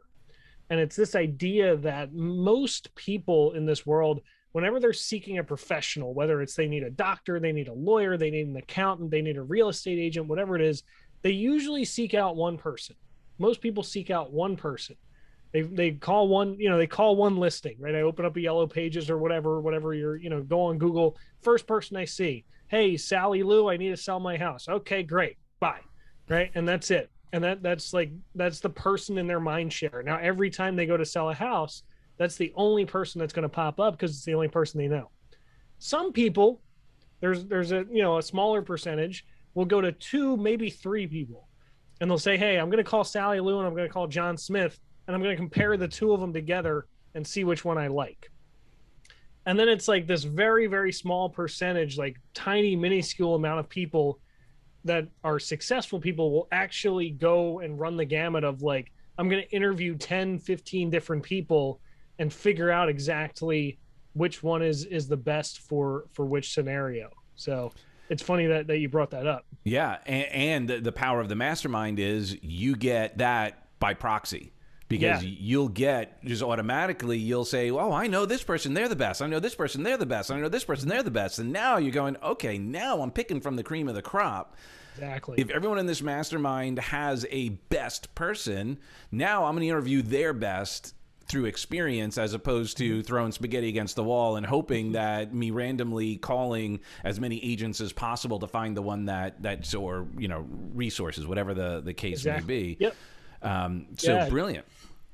And it's this idea that most people in this world, whenever they're seeking a professional, whether it's they need a doctor, they need a lawyer, they need an accountant, they need a real estate agent, whatever it is, they usually seek out one person. Most people seek out one person. They call one, they call one listing, right? I open up a Yellow Pages or whatever you're, go on Google, first person I see. Hey, Sally Lou, I need to sell my house. Okay, great. Bye. Right. And that's it. And that's the person in their mind share. Now, every time they go to sell a house, that's the only person that's going to pop up because it's the only person they know. Some people, there's a smaller percentage will go to 2, maybe 3 people. And they'll say, hey, I'm going to call Sally Lou and I'm going to call John Smith, and I'm going to compare the 2 of them together and see which one I like. And then it's like this very, very small percentage, like tiny, minuscule amount of people that are successful people will actually go and run the gamut of like, I'm going to interview 10, 15 different people and figure out exactly which one is the best for which scenario. So it's funny that you brought that up. Yeah. And the power of the mastermind is you get that by proxy. Because you'll get just automatically, you'll say, oh, I know this person, they're the best. I know this person, they're the best. I know this person, they're the best. And now you're going, okay, now I'm picking from the cream of the crop. Exactly. If everyone in this mastermind has a best person, now I'm going to interview their best through experience, as opposed to throwing spaghetti against the wall and hoping that me randomly calling as many agents as possible to find the one that's, or, you know, resources, whatever the case may be. Yep. So brilliant.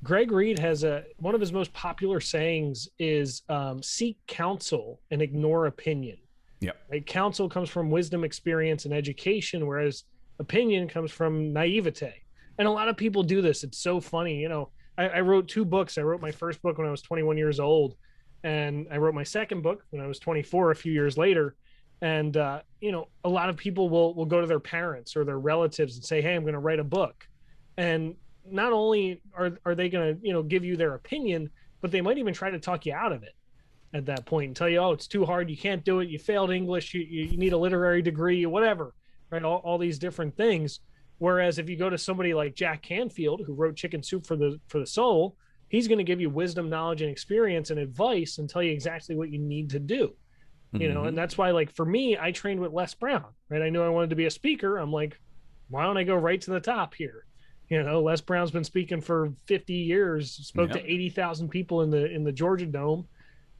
Greg Reed has one of his most popular sayings is seek counsel and ignore opinion. Yep. Right? Counsel comes from wisdom, experience, and education, whereas opinion comes from naivete. And a lot of people do this. It's so funny. You know, I wrote 2 books. I wrote my first book when I was 21 years old, and I wrote my second book when I was 24, a few years later. And you know, a lot of people will go to their parents or their relatives and say, "Hey, I'm going to write a book," and not only are they going to, you know, give you their opinion, but they might even try to talk you out of it at that point and tell you, "Oh, it's too hard. You can't do it. You failed English. You need a literary degree, whatever," right? All these different things. Whereas if you go to somebody like Jack Canfield, who wrote Chicken Soup for the Soul, he's going to give you wisdom, knowledge, and experience and advice and tell you exactly what you need to do. You know, and that's why, like, for me, I trained with Les Brown, right? I knew I wanted to be a speaker. I'm like, why don't I go right to the top here? You know, Les Brown's been speaking for 50 years, spoke to 80,000 people in the Georgia Dome.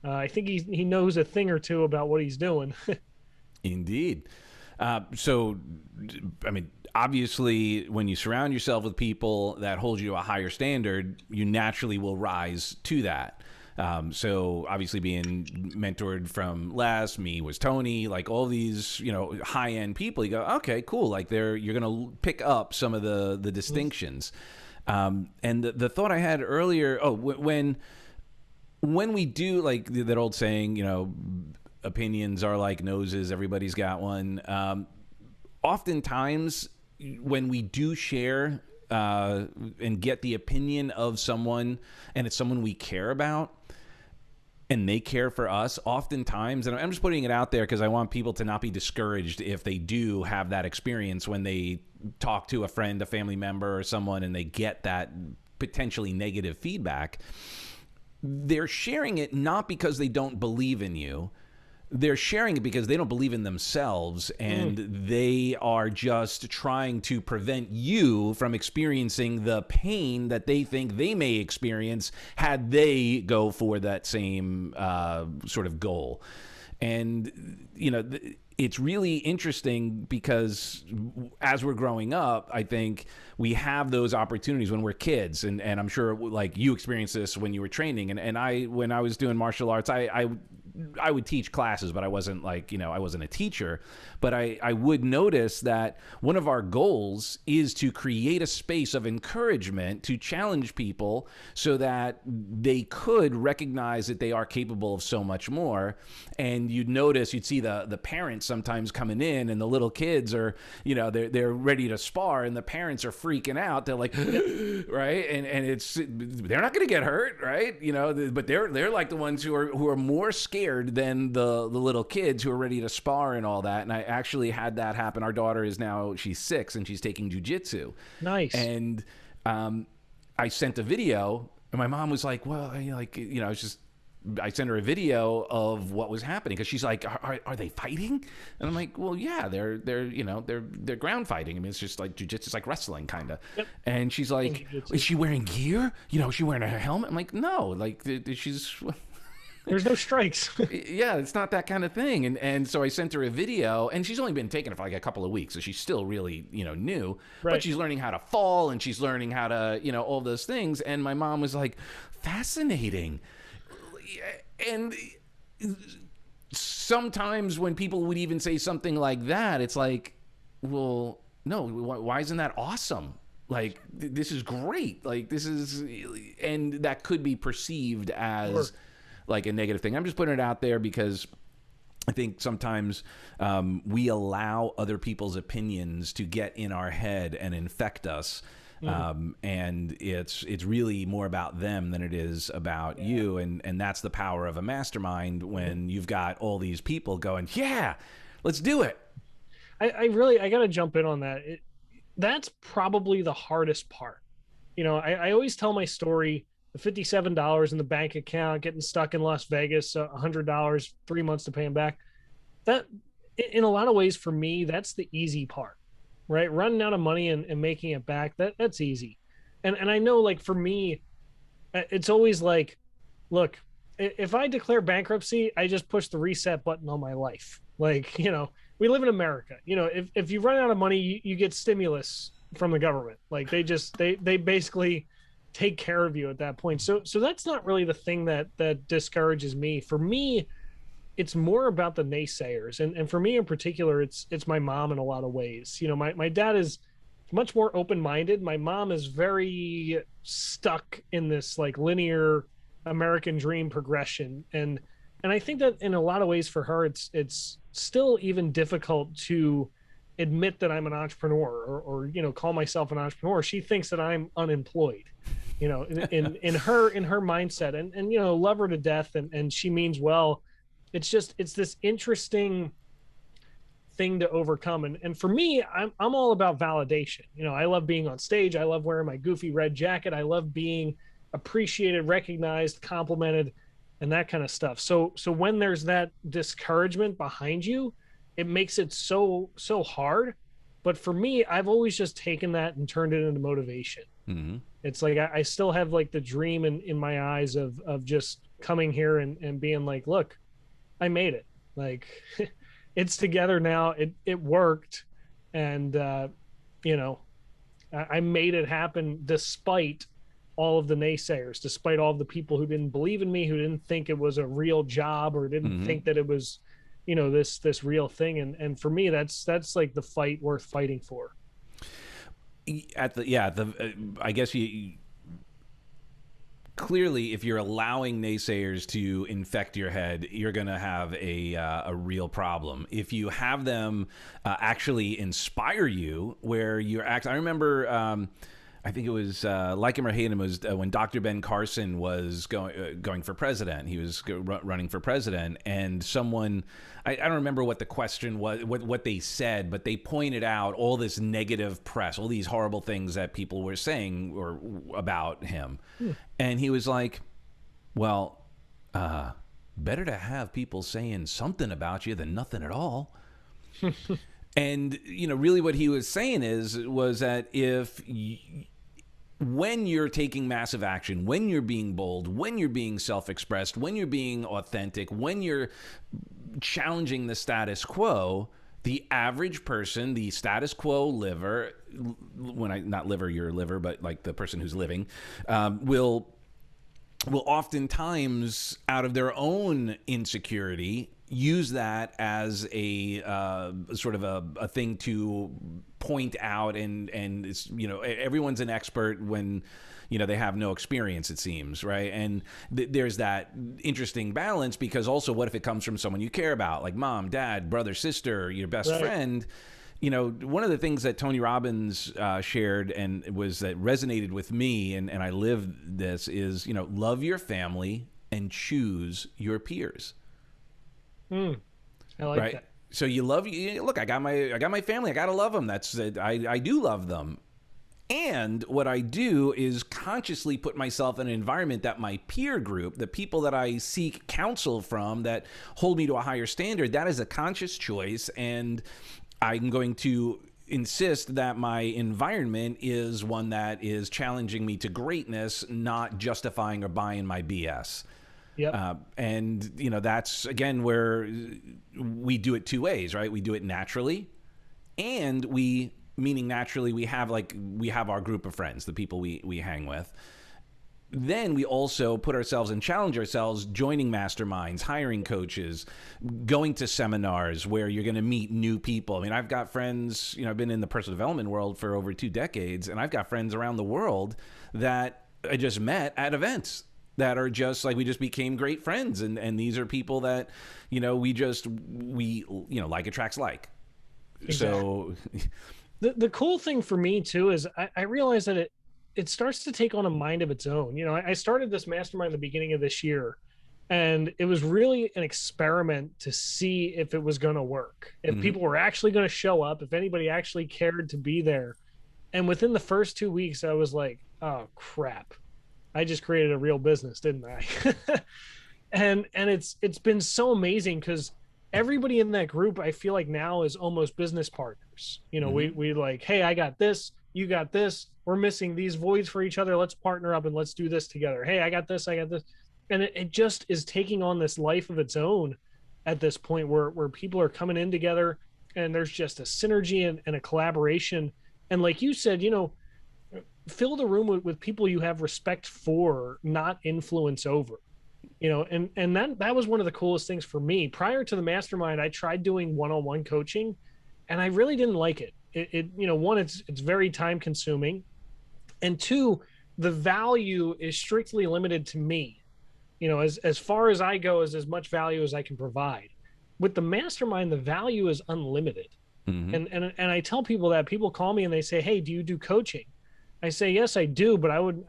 I think he knows a thing or two about what he's doing. Indeed. So, I mean, obviously, when you surround yourself with people that hold you to a higher standard, you naturally will rise to that. So obviously being mentored from Les, me was Tony, like all these, you know, high end people, you go, okay, cool. Like you're going to pick up some of the distinctions. And the thought I had earlier, when we do, like that old saying, you know, opinions are like noses, everybody's got one. Oftentimes when we do share and get the opinion of someone, and it's someone we care about, and they care for us, oftentimes, and I'm just putting it out there because I want people to not be discouraged if they do have that experience when they talk to a friend, a family member, or someone, and they get that potentially negative feedback. They're sharing it not because they don't believe in you. They're sharing it because they don't believe in themselves, and they are just trying to prevent you from experiencing the pain that they think they may experience had they go for that same sort of goal. And, you know, it's really interesting because as we're growing up, I think we have those opportunities when we're kids. And I'm sure, like, you experienced this when you were training. And when I was doing martial arts, I would teach classes, but I wasn't like, you know, I wasn't a teacher. But I would notice that one of our goals is to create a space of encouragement to challenge people so that they could recognize that they are capable of so much more. And you'd see the parents sometimes coming in, and the little kids are, you know, they're ready to spar, and the parents are freaking out. They're like, right? And they're not going to get hurt, right? You know, but they're like the ones who are more scared than the little kids who are ready to spar and all that. And I actually had that happen. Our daughter she's 6 and she's taking jujitsu. Nice. And I sent a video, and my mom was like, well, like, you know, I sent her a video of what was happening, because she's like, are they fighting? And I'm like, well, yeah, they're ground fighting. I mean, it's just like jujitsu, it's like wrestling kind of. Yep. And she's like, is she wearing gear? You know, is she wearing a helmet? I'm like, no, like she's. There's no strikes. Yeah, it's not that kind of thing. And so I sent her a video, and she's only been taking it for like a couple of weeks, so she's still really, you know, new. Right. But she's learning how to fall, and she's learning how to, you know, all those things. And my mom was like, fascinating. And sometimes when people would even say something like that, it's like, well, no, why isn't that awesome? Like, this is great. Like, and that could be perceived as like a negative thing. I'm just putting it out there because I think sometimes we allow other people's opinions to get in our head and infect us. And it's really more about them than it is about you. And that's the power of a mastermind, when you've got all these people going, yeah, let's do it. I got to jump in on that. That's probably the hardest part. You know, I always tell my story, the $57 in the bank account, getting stuck in Las Vegas, $100, 3 months to pay him back. That, in a lot of ways, for me, that's the easy part. Right? Running out of money and making it back, that's easy. And I know, like, for me, It's always like, look, if I declare bankruptcy, I just push the reset button on my life. Like, we live in America. If you run out of money, you get stimulus from the government. Like they basically take care of you at that point. So that's not really the thing that discourages me. For me, it's more about the naysayers. And for me in particular, it's my mom in a lot of ways. My dad is much more open-minded. My mom is very stuck in this like linear American dream progression. And I think that in a lot of ways for her, it's still even difficult to admit that I'm an entrepreneur or call myself an entrepreneur. She thinks that I'm unemployed, in her mindset, and love her to death. And she means well. It's this interesting thing to overcome. And for me, I'm all about validation. I love being on stage. I love wearing my goofy red jacket. I love being appreciated, recognized, complimented, and that kind of stuff. So when there's that discouragement behind you, it makes it so hard. But for me, I've always just taken that and turned it into motivation. Mm-hmm. It's like I still have like the dream in my eyes of just coming here and being like, look, I made it. Like it's together now. It worked. And, I made it happen despite all of the naysayers, despite all of the people who didn't believe in me, who didn't think it was a real job or didn't Mm-hmm. think that it was, this real thing. And for me, that's like the fight worth fighting for. I guess you clearly, if you're allowing naysayers to infect your head, you're going to have a real problem. If you have them actually inspire you, where you're I remember. I think it was like him or hate him, was when Dr. Ben Carson was going for president. He was running for president, and someone, I don't remember what the question was, what they said, but they pointed out all this negative press, all these horrible things that people were saying or about him, and he was like, "Well, better to have people saying something about you than nothing at all." And really, what he was saying was that when you're taking massive action, when you're being bold, when you're being self-expressed, when you're being authentic, when you're challenging the status quo, the average person, the status quo liver, not liver, your liver, but like the person who's living, will oftentimes, out of their own insecurity, use that as a sort of a thing to point out, and it's, everyone's an expert when they have no experience, it seems, right? And there's that interesting balance, because also, what if it comes from someone you care about, like mom, dad, brother, sister, your best friend? One of the things that Tony Robbins shared and was that resonated with me, and I live this, is love your family and choose your peers. I like that. So look, I got my family. I gotta love them. I do love them. And what I do is consciously put myself in an environment that my peer group, the people that I seek counsel from, that hold me to a higher standard, that is a conscious choice. And I'm going to insist that my environment is one that is challenging me to greatness, not justifying or buying my BS. Yep. And that's again where we do it two ways, right? We do it naturally, and meaning naturally, we have our group of friends, the people we hang with. Then we also put ourselves and challenge ourselves, joining masterminds, hiring coaches, going to seminars where you're going to meet new people. I mean, I've got friends, I've been in the personal development world for over 2 decades, and I've got friends around the world that I just met at events, that are just like, we just became great friends. And these are people that, like attracts like. Exactly. So the cool thing for me too, is I realize that it starts to take on a mind of its own. I started this mastermind at the beginning of this year, and it was really an experiment to see if it was going to work, if people were actually going to show up, if anybody actually cared to be there. And within the first 2 weeks, I was like, oh crap, I just created a real business, didn't I? and it's been so amazing, because everybody in that group, I feel like now, is almost business partners. We like, hey, I got this, you got this, we're missing these voids for each other, let's partner up and let's do this together. Hey, I got this, and it just is taking on this life of its own at this point, where people are coming in together, and there's just a synergy and a collaboration. And like you said, fill the room with people you have respect for, not influence over. And that was one of the coolest things for me. Prior to the mastermind, I tried doing one-on-one coaching, and I really didn't like it. One, it's very time consuming, and two, the value is strictly limited to me. As far as I go, is as much value as I can provide. With the mastermind, the value is unlimited. And I tell people that. People call me and they say, "Hey, do you do coaching?" I say, "Yes, I do, but I would,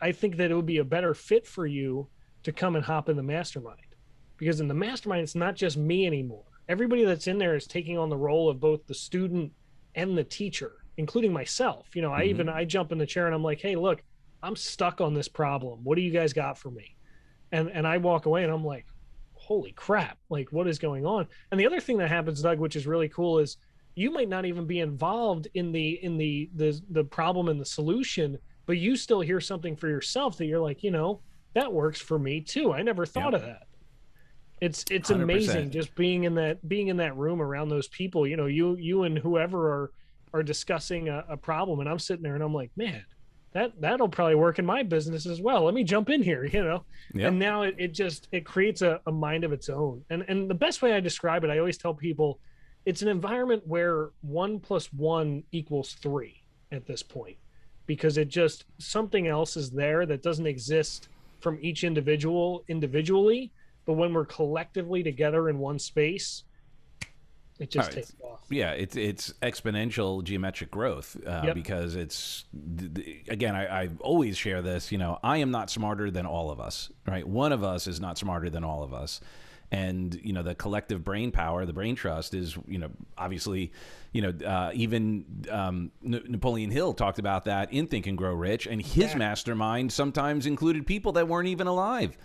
I think that it would be a better fit for you to come and hop in the mastermind, because in the mastermind, it's not just me anymore. Everybody that's in there is taking on the role of both the student and the teacher, including myself. I jump in the chair and I'm like, hey, look, I'm stuck on this problem. What do you guys got for me?" And I walk away and I'm like, holy crap, like, what is going on? And the other thing that happens, Doug, which is really cool, is you might not even be involved in the problem and the solution, but you still hear something for yourself that you're like, that works for me too. I never thought of that. It's 100%. Amazing just being in that room around those people. You and whoever are discussing a problem, and I'm sitting there and I'm like, man, that'll probably work in my business as well. Let me jump in here, Yep. And now it creates a mind of its own. And the best way I describe it, I always tell people, it's an environment where 1 + 1 = 3 at this point, because something else is there that doesn't exist from each individually, but when we're collectively together in one space, it just takes off. Yeah, it's exponential geometric growth, because it's, again, I always share this, I am not smarter than all of us, right? One of us is not smarter than all of us. And, the collective brain power, the brain trust is, obviously, even Napoleon Hill talked about that in Think and Grow Rich, and his mastermind sometimes included people that weren't even alive,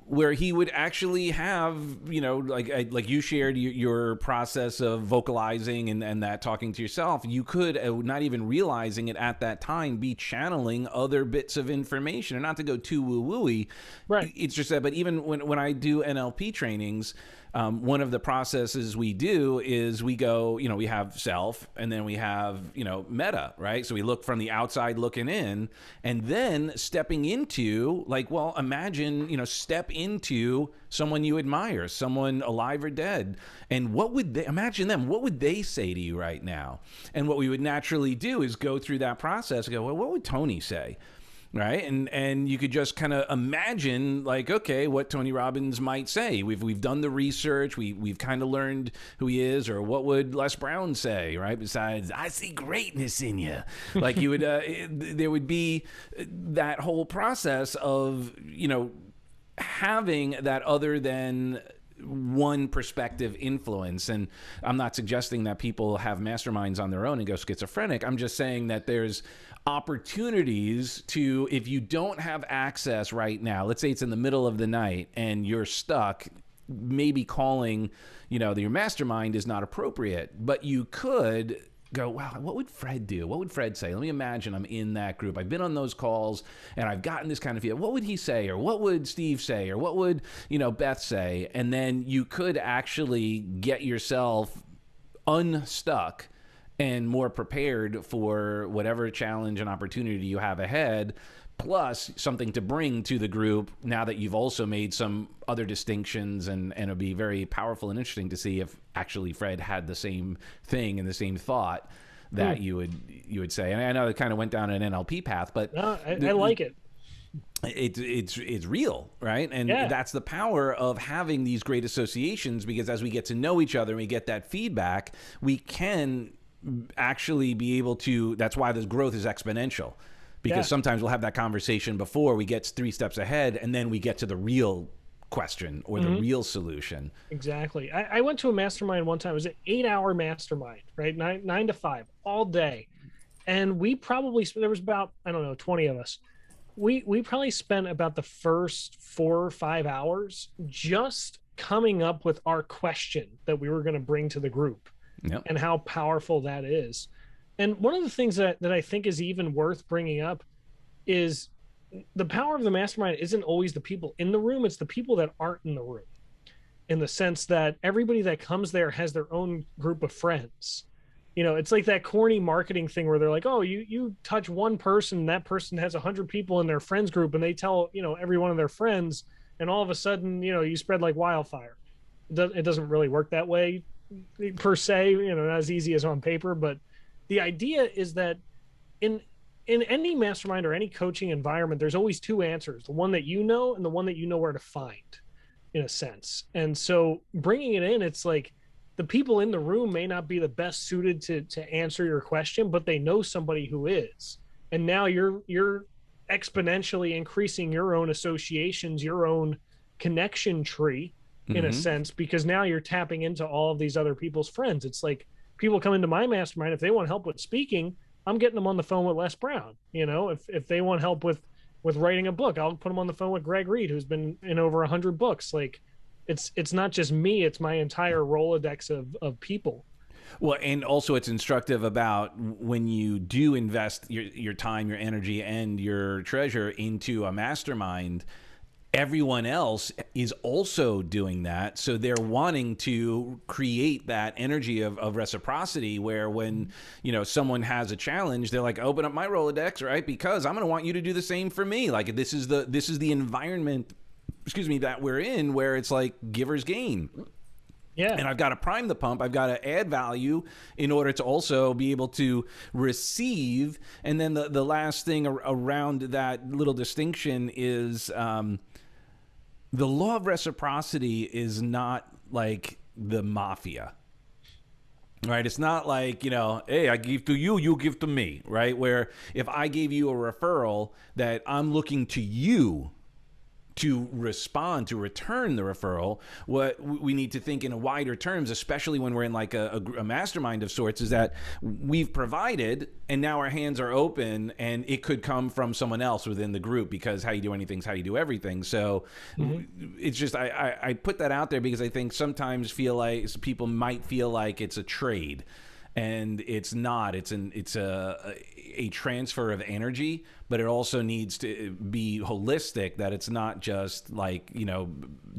where he would actually have, like you shared your process of vocalizing and that talking to yourself, you could, not even realizing it at that time, be channeling other bits of information. And not to go too woo-wooey, right? It's just that, but even when I do NLP trainings, one of the processes we do is we go, we have self, and then we have, meta, right? So we look from the outside looking in, and then stepping into, imagine, step into someone you admire, someone alive or dead. And what would they say to you right now? And what we would naturally do is go through that process and go, well, what would Tony say? Right. And you could just kind of imagine, okay, what Tony Robbins might say. We've done the research. We've kind of learned who he is, or what would Les Brown say, right? Besides, I see greatness in you. You would, there would be that whole process of, having that other than one perspective influence. And I'm not suggesting that people have masterminds on their own and go schizophrenic. I'm just saying that there's opportunities to, if you don't have access right now, let's say it's in the middle of the night and you're stuck, maybe calling, your mastermind is not appropriate, but you could go, wow, what would Fred do? What would Fred say? Let me imagine I'm in that group. I've been on those calls and I've gotten this kind of feel. What would he say? Or what would Steve say? Or what would, Beth say? And then you could actually get yourself unstuck and more prepared for whatever challenge and opportunity you have ahead, plus something to bring to the group now that you've also made some other distinctions. And it'll be very powerful and interesting to see if actually Fred had the same thing and the same thought that you would say. And I know it kind of went down an NLP path, but no, I like it. It's real, right? And that's the power of having these great associations, because as we get to know each other and we get that feedback, we can actually be able to, that's why this growth is exponential, because sometimes we'll have that conversation before we get 3 steps ahead, and then we get to the real question or the real solution. Exactly. I went to a mastermind one time. It was an 8-hour mastermind, right? 9 to 5 all day. And we probably, there was about, 20 of us. We probably spent about the first 4 or 5 hours just coming up with our question that we were going to bring to the group. Yep. And how powerful that is. And one of the things that I think is even worth bringing up is the power of the mastermind isn't always the people in the room, it's the people that aren't in the room, in the sense that everybody that comes there has their own group of friends. It's like that corny marketing thing where they're like, oh, you touch one person, that person has 100 people in their friends group, and they tell every one of their friends, and all of a sudden you spread like wildfire. It doesn't really work that way per se, not as easy as on paper, but the idea is that in any mastermind or any coaching environment, there's always two answers: the one that and the one that you know where to find, in a sense. And so bringing it in, it's like the people in the room may not be the best suited to answer your question, but they know somebody who is. And now you're exponentially increasing your own associations, your own connection tree, in a sense, because now you're tapping into all of these other people's friends. It's like people come into my mastermind, if they want help with speaking, I'm getting them on the phone with Les Brown. If they want help with writing a book, I'll put them on the phone with Greg Reed, who's been in over 100 books. Like it's not just me, it's my entire Rolodex of people. Well, and also it's instructive about when you do invest your time, your energy, and your treasure into a mastermind, everyone else is also doing that. So they're wanting to create that energy of reciprocity where when, someone has a challenge, they're like, open up my Rolodex, right? Because I'm going to want you to do the same for me. Like this is the environment, that we're in, where it's like givers gain. Yeah. And I've got to prime the pump. I've got to add value in order to also be able to receive. And then the last thing around that little distinction is the law of reciprocity is not like the mafia. Right? It's not like, hey, I give to you, you give to me, right? Where if I gave you a referral, that I'm looking to you to respond, to return the referral. What we need to think in a wider terms, especially when we're in like a mastermind of sorts, is that we've provided and now our hands are open, and it could come from someone else within the group, because how you do anything is how you do everything. So it's just, I put that out there because I think sometimes people might feel like it's a trade. And it's not. It's a transfer of energy, but it also needs to be holistic. That it's not just like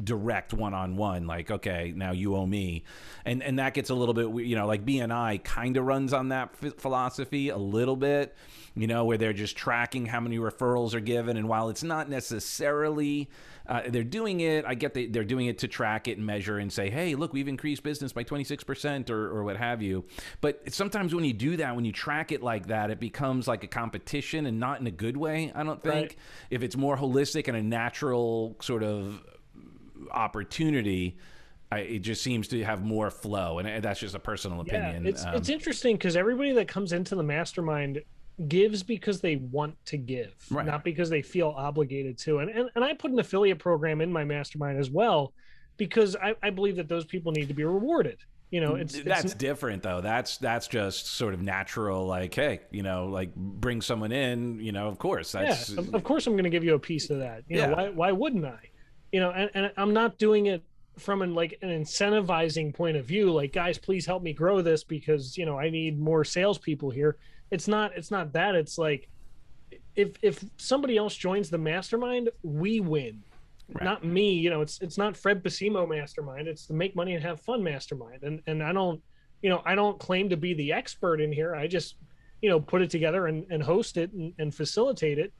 direct one-on-one. Like, okay, now you owe me, and that gets a little bit like BNI kind of runs on that philosophy a little bit. Where they're just tracking how many referrals are given, and while it's not necessarily they're doing it, I get they're doing it to track it and measure and say, hey, look, we've increased business by 26% or what have you. But sometimes when you do that, when you track it like that, it becomes like a competition, and not in a good way, I don't think. Right. If it's more holistic and a natural sort of opportunity, it just seems to have more flow. And that's just a personal opinion. It's interesting because everybody that comes into the mastermind gives because they want to give, right, not because they feel obligated to. And I put an affiliate program in my mastermind as well, because I believe that those people need to be rewarded. That's different though. That's just sort of natural. Like, hey, like bring someone in. Of course, that's of course I'm going to give you a piece of that. Why wouldn't I? And I'm not doing it from an incentivizing point of view. Like, guys, please help me grow this because I need more salespeople here. It's not that. It's like if somebody else joins the mastermind, we win. Right. Not me. It's not Fred Posimo mastermind. It's the Make Money and Have Fun mastermind. And I don't claim to be the expert in here. I just put it together and host it and facilitate it.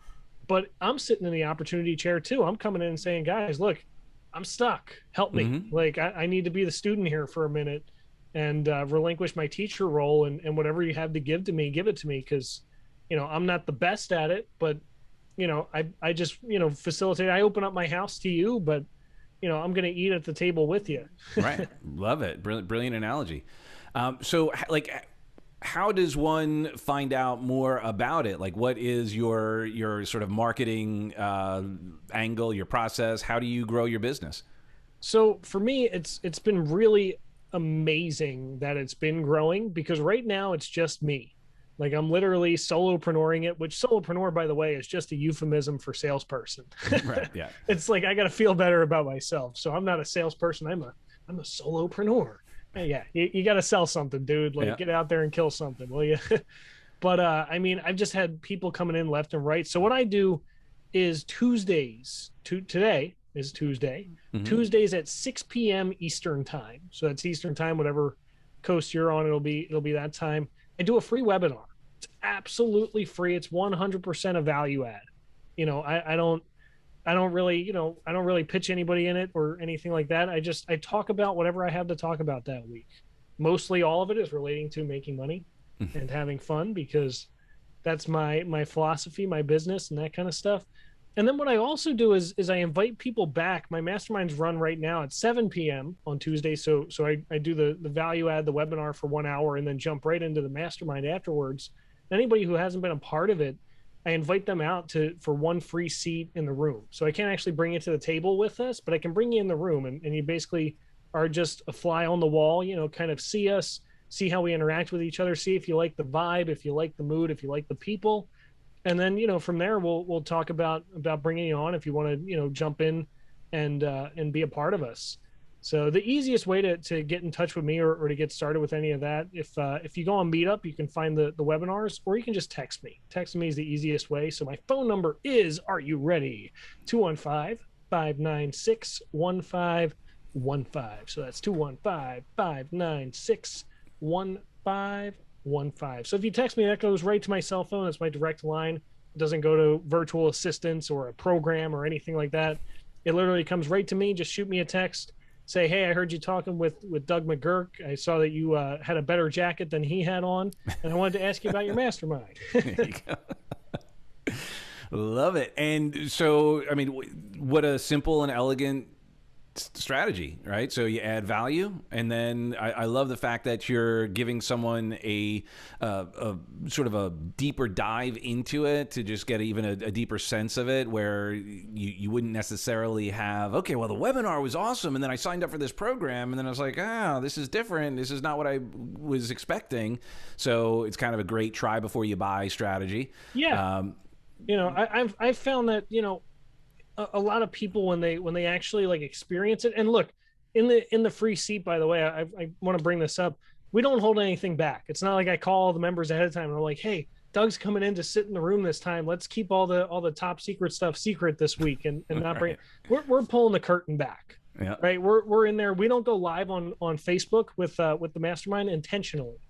But I'm sitting in the opportunity chair too. I'm coming in and saying, guys, look, I'm stuck. Help me. Mm-hmm. Like I need to be the student here for a minute and relinquish my teacher role, and whatever you have to give to me, give it to me. Cause I'm not the best at it, but I just, facilitate. I open up my house to you, but I'm going to eat at the table with you. Right. Love it. Brilliant analogy. So like, how does one find out more about it? Like, what is your sort of marketing angle, your process? How do you grow your business? So for me, it's been really amazing that it's been growing, because right now it's just me. Like, I'm literally solopreneuring it, which solopreneur, by the way, is just a euphemism for salesperson. Right. Yeah. It's like, I got to feel better about myself. So I'm not a salesperson. I'm a solopreneur. Yeah, you got to sell something, dude. Like, Yeah. get out there and kill something, will you? But I mean, I've just had people coming in left and right. So what I do is Tuesdays. Today is Tuesday. Hmm. Tuesdays at 6 p.m. Eastern time. So that's Eastern time, whatever coast you're on. It'll be that time. I do a free webinar. It's absolutely free. It's 100% a value add. You know, I don't really, I don't really pitch anybody in it or anything like that. I talk about whatever I have to talk about that week. Mostly all of it is relating to making money and having fun, because that's my philosophy, my business, and that kind of stuff. And then what I also do is I invite people back. My masterminds run right now at 7 p.m. on Tuesday. So I do the value add, the webinar for 1 hour, and then jump right into the mastermind afterwards. Anybody who hasn't been a part of it, I invite them out for one free seat in the room. So I can't actually bring you to the table with us, but I can bring you in the room, and you basically are just a fly on the wall, kind of see us, see how we interact with each other, see if you like the vibe, if you like the mood, if you like the people. And then, from there, we'll talk about bringing you on if you want to, jump in and be a part of us. So the easiest way to get in touch with me or to get started with any of that, if you go on Meetup, you can find the webinars, or you can just text me. Text me is the easiest way. So my phone number is, are you ready? 215-596-1515. So that's 215-596-1515. So if you text me, that goes right to my cell phone. That's my direct line. It doesn't go to virtual assistants or a program or anything like that. It literally comes right to me. Just shoot me a text. Say, hey, I heard you talking with Doug McGurk. I saw that you had a better jacket than he had on, and I wanted to ask you about your mastermind. There you go. Love it. And so, I mean, what a simple and elegant strategy, right? So you add value, and then I love the fact that you're giving someone a sort of a deeper dive into it to just get even a deeper sense of it, where you wouldn't necessarily have, okay, well, the webinar was awesome, and then I signed up for this program, and then I was like, this is different. This is not what I was expecting. So it's kind of a great try before you buy strategy. Yeah. I've found that, a lot of people when they actually like experience it, and look, in the free seat, by the way, I want to bring this up. We don't hold anything back. It's not like I call the members ahead of time and they're like, hey, Doug's coming in to sit in the room this time. Let's keep all the top secret stuff secret this week and not bring it. We're pulling the curtain back. Yeah. Right. We're in there. We don't go live on Facebook with the mastermind intentionally,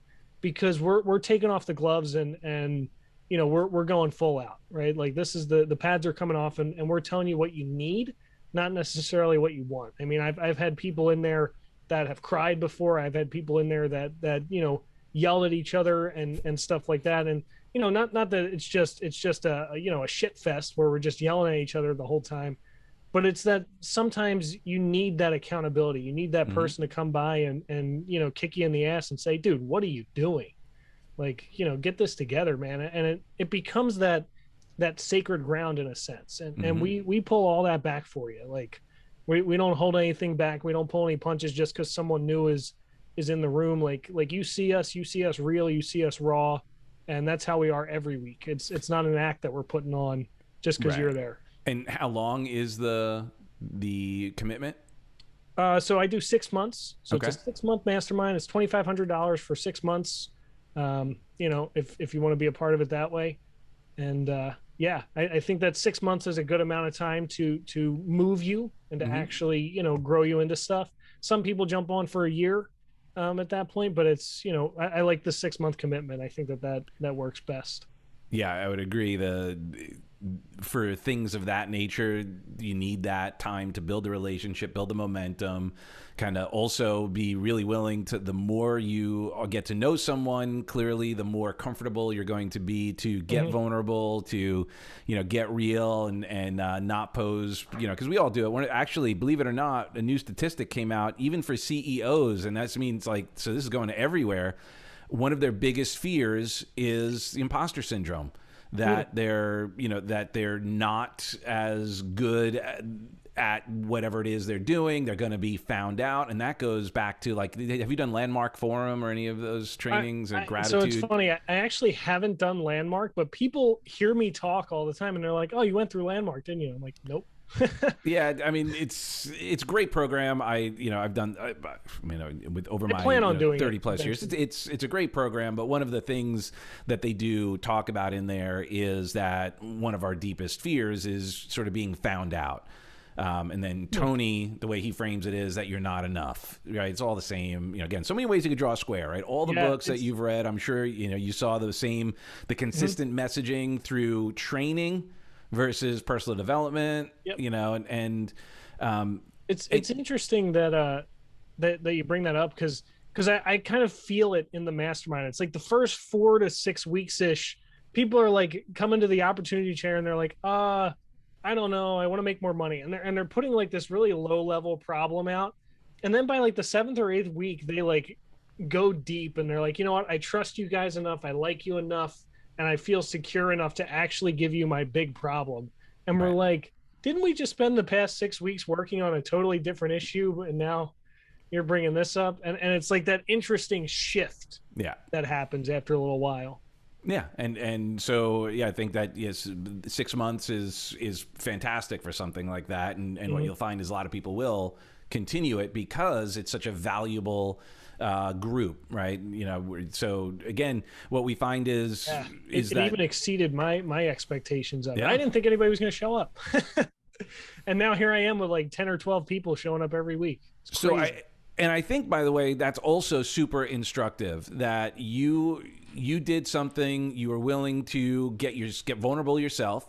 because we're taking off the gloves and we're going full out, right? Like, this is the pads are coming off, and we're telling you what you need, not necessarily what you want. I mean, I've had people in there that have cried before. I've had people in there that yell at each other and stuff like that. And not that it's just a shit fest where we're just yelling at each other the whole time, but it's that sometimes you need that accountability. You need that person to come by and kick you in the ass and say, dude, what are you doing? Like, get this together, man. And it becomes that sacred ground in a sense. And we pull all that back for you. Like, we don't hold anything back. We don't pull any punches just because someone new is in the room. Like you see us real, you see us raw. And that's how we are every week. It's not an act that we're putting on just because you're there. And how long is the commitment? So I do 6 months. So Okay. it's a 6-month mastermind. It's $2,500 for 6 months. If you want to be a part of it that way. And I think that 6 months is a good amount of time to move you and to actually, grow you into stuff. Some people jump on for a year at that point, but it's, I like the 6-month commitment. I think that works best. Yeah, I would agree. For things of that nature, you need that time to build a relationship, build the momentum, kind of also be really willing to, the more you get to know someone, clearly, the more comfortable you're going to be to get vulnerable, to, get real and not pose, because we all do it. When actually, believe it or not, a new statistic came out, even for CEOs, and that means so this is going everywhere. One of their biggest fears is the imposter syndrome. That they're not as good at whatever it is they're doing. They're going to be found out, and that goes back to, like, have you done Landmark Forum or any of those trainings or gratitude? So it's funny. I actually haven't done Landmark, but people hear me talk all the time, and they're like, "Oh, you went through Landmark, didn't you?" I'm like, "Nope." Yeah, I mean it's a great program. I've done with over I my plan on doing 30 it plus years. eventually. It's a great program, but one of the things that they do talk about in there is that one of our deepest fears is sort of being found out. And then Tony, the way he frames it is that you're not enough, right? It's all the same. Again, so many ways you could draw a square, right? All the Yeah, books that you've read, I'm sure, you saw the consistent messaging through training versus personal development, Yep. um, It's interesting that that you bring that up because I kind of feel it in the mastermind. It's like the first 4 to 6 weeks ish, people are like coming to the opportunity chair and they're like, I don't know, I want to make more money, and they're putting like this really low level problem out, and then by like the 7th or 8th week, they like go deep and they're like, you know what, I trust you guys enough, I like you enough, and I feel secure enough to actually give you my big problem. And we're right. like, didn't we just spend the past 6 weeks working on a totally different issue, and now you're bringing this up? And it's like that interesting shift Yeah. that happens after a little while. Yeah, and so I think that yes, 6 months is fantastic for something like that, and what you'll find is a lot of people will continue it because it's such a valuable group, right? So again, what we find is It that even exceeded my expectations of it. Yeah. I didn't think anybody was going to show up. And now here I am with like 10 or 12 people showing up every week. It's crazy. I think, by the way, that's also super instructive that you did something, you were willing to get vulnerable yourself,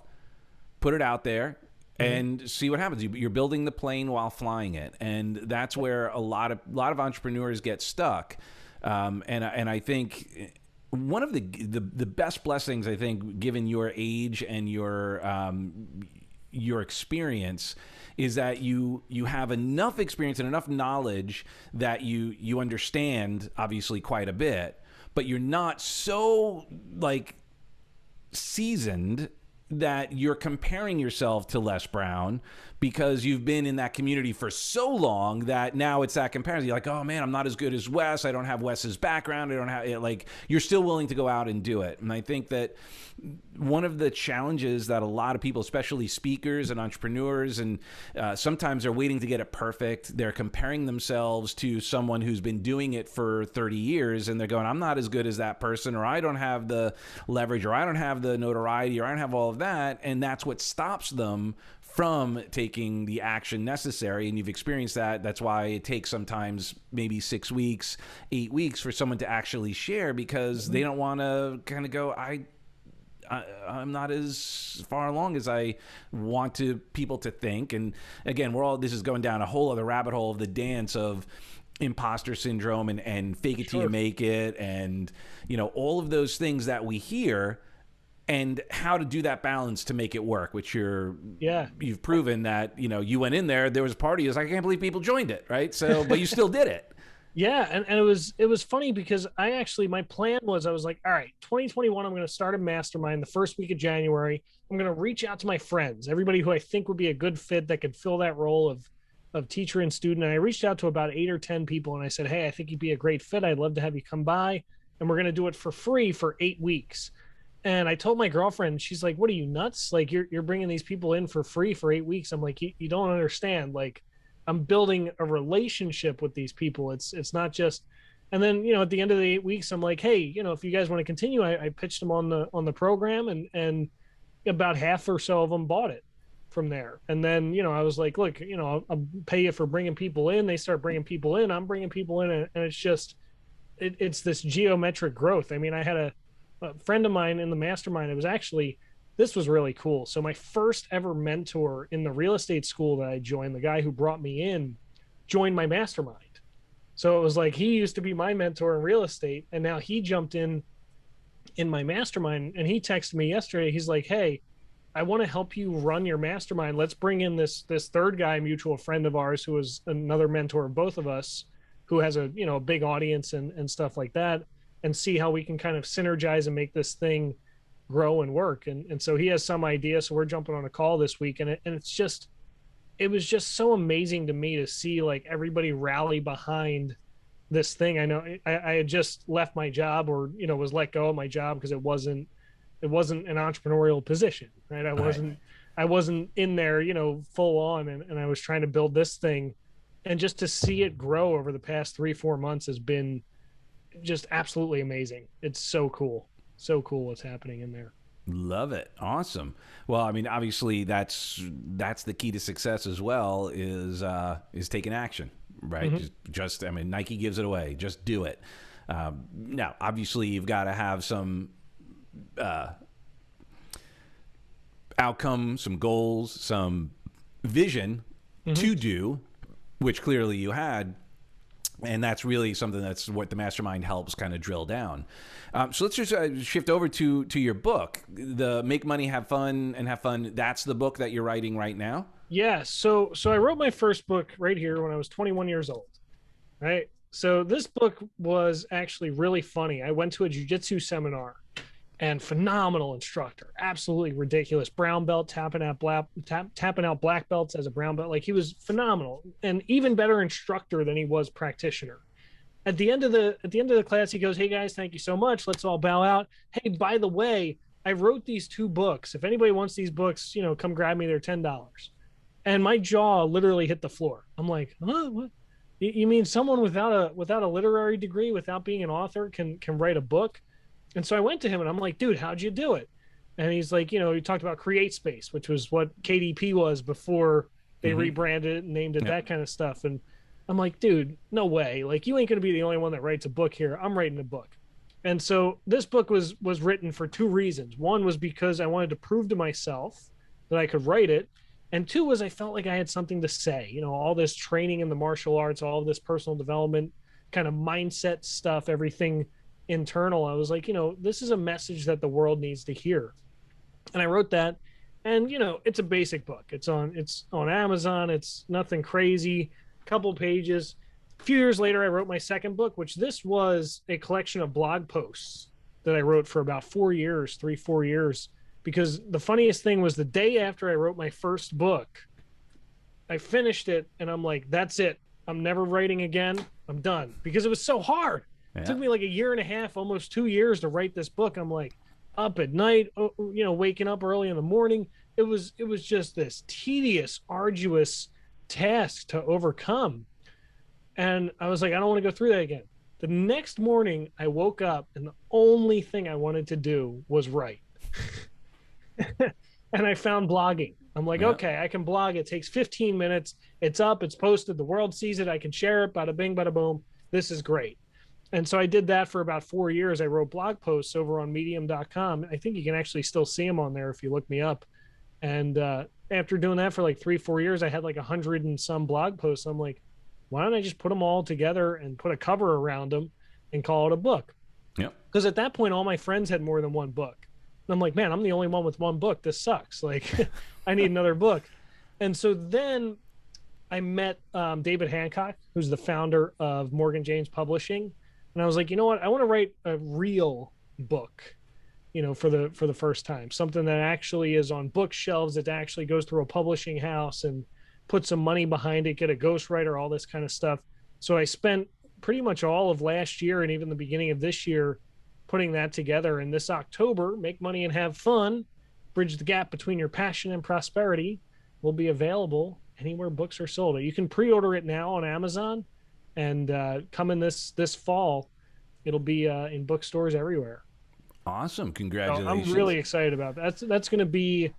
put it out there, and see what happens. You're building the plane while flying it, and that's where a lot of entrepreneurs get stuck. And I think one of the best blessings, I think, given your age and your experience, is that you have enough experience and enough knowledge that you understand obviously quite a bit, but you're not so like seasoned that you're comparing yourself to Les Brown because you've been in that community for so long that now it's that comparison. You're like, oh man, I'm not as good as Wes. I don't have Wes's background. I don't have like, you're still willing to go out and do it. And I think that one of the challenges that a lot of people, especially speakers and entrepreneurs, and sometimes they're waiting to get it perfect. They're comparing themselves to someone who's been doing it for 30 years, and they're going, I'm not as good as that person, or I don't have the leverage, or I don't have the notoriety, or I don't have all of that. And that's what stops them from taking the action necessary. And you've experienced that. That's why it takes sometimes maybe 6 weeks, 8 weeks for someone to actually share, because they don't want to kind of go, I'm not as far along as I want people to think. And again, this is going down a whole other rabbit hole of the dance of imposter syndrome and fake it till you make it, and all of those things that we hear, and how to do that balance to make it work, which you've proven that you went in there was a party, I can't believe people joined it, right? So but you still did it. Yeah, and it was funny because my plan was, I was like, all right, 2021, I'm going to start a mastermind the first week of January. I'm going to reach out to my friends, everybody who I think would be a good fit that could fill that role of teacher and student. And I reached out to about 8 or 10 people, and I said, hey, I think you'd be a great fit. I'd love to have you come by, and we're going to do it for free for 8 weeks. And I told my girlfriend, she's like, what are you, nuts? Like, you're bringing these people in for free for 8 weeks. I'm like, you don't understand. Like, I'm building a relationship with these people. It's not just, and then, at the end of the 8 weeks, I'm like, hey, if you guys want to continue, I pitched them on the program, and about half or so of them bought it from there. And then, I was like, look, I'll pay you for bringing people in. They start bringing people in. I'm bringing people in. And it's just, it's this geometric growth. I mean, I had a friend of mine in the mastermind. This was really cool. So my first ever mentor in the real estate school that I joined, the guy who brought me in, joined my mastermind. So it was like, he used to be my mentor in real estate, and now he jumped in my mastermind, and he texted me yesterday. He's like, hey, I want to help you run your mastermind. Let's bring in this third guy, mutual friend of ours, who was another mentor of both of us, who has a big audience and stuff like that, and see how we can kind of synergize and make this thing grow and work. And so he has some idea. So we're jumping on a call this week, and it was just so amazing to me to see like everybody rally behind this thing. I know I had just left my job, or, was let go of my job because it wasn't an entrepreneurial position, right? I I wasn't in there, full on, and I was trying to build this thing. And just to see it grow over the past 3-4 months has been just absolutely amazing. It's so cool. So cool what's happening in there. Love it. Awesome. Well, I mean, obviously that's the key to success as well is taking action, right? Mm-hmm. Just I mean, Nike gives it away. Just do it. Now, obviously, you've got to have some outcome, some goals, some vision to do, which clearly you had. And that's really something that's what the Mastermind helps kind of drill down. So let's just shift over to your book, the Make Money, Have Fun, and Have Fun. That's the book that you're writing right now? Yeah. So I wrote my first book right here when I was 21 years old. Right. So this book was actually really funny. I went to a jiu-jitsu seminar and phenomenal instructor, absolutely ridiculous. Brown belt, tapping out black belts as a brown belt. Like, he was phenomenal, and even better instructor than he was practitioner. At the end of the class, he goes, "Hey guys, thank you so much. Let's all bow out. Hey, by the way, I wrote these 2 books. If anybody wants these books, come grab me. They're $10." And my jaw literally hit the floor. I'm like, huh? What? You mean someone without a literary degree, without being an author, can write a book? And so I went to him and I'm like, "Dude, how'd you do it?" And he's like, he talked about Create Space, which was what KDP was before they rebranded it and named it, that kind of stuff. And I'm like, "Dude, no way. Like, you ain't going to be the only one that writes a book here. I'm writing a book." And so this book was written for 2 reasons. One was because I wanted to prove to myself that I could write it. And 2 was I felt like I had something to say. All this training in the martial arts, all of this personal development, kind of mindset stuff, everything internal. I was like, this is a message that the world needs to hear. And I wrote that, and it's a basic book. It's on Amazon. It's nothing crazy, couple pages. A few years later, I wrote my second book, which this was a collection of blog posts that I wrote for about 4 years, 3-4 years. Because the funniest thing was, the day after I wrote my first book, I finished it and I'm like, that's it. I'm never writing again. I'm done. Because it was so hard. Yeah. It took me like 1.5 years, almost 2 years to write this book. I'm like up at night, waking up early in the morning. It was just this tedious, arduous task to overcome. And I was like, I don't want to go through that again. The next morning I woke up and the only thing I wanted to do was write. And I found blogging. I'm like, okay, I can blog. It takes 15 minutes. It's up, it's posted. The world sees it. I can share it. Bada bing, bada boom. This is great. And so I did that for about 4 years. I wrote blog posts over on medium.com. I think you can actually still see them on there if you look me up. And after doing that for like 3-4 years, I had like 100 and some blog posts. I'm like, why don't I just put them all together and put a cover around them and call it a book? Yeah. Because at that point, all my friends had more than one book. And I'm like, man, I'm the only one with one book. This sucks. Like, I need another book. And so then I met David Hancock, who's the founder of Morgan James Publishing. And I was like, you know what? I want to write a real book, for the first time, something that actually is on bookshelves, that actually goes through a publishing house and put some money behind it, get a ghostwriter, all this kind of stuff. So I spent pretty much all of last year and even the beginning of this year putting that together. And this October, Make Money and Have Fun, Bridge the Gap Between Your Passion and Prosperity, will be available anywhere books are sold. You can pre-order it now on Amazon, and coming this fall, it'll be in bookstores everywhere. Awesome. Congratulations. So I'm really excited about that. That's going to be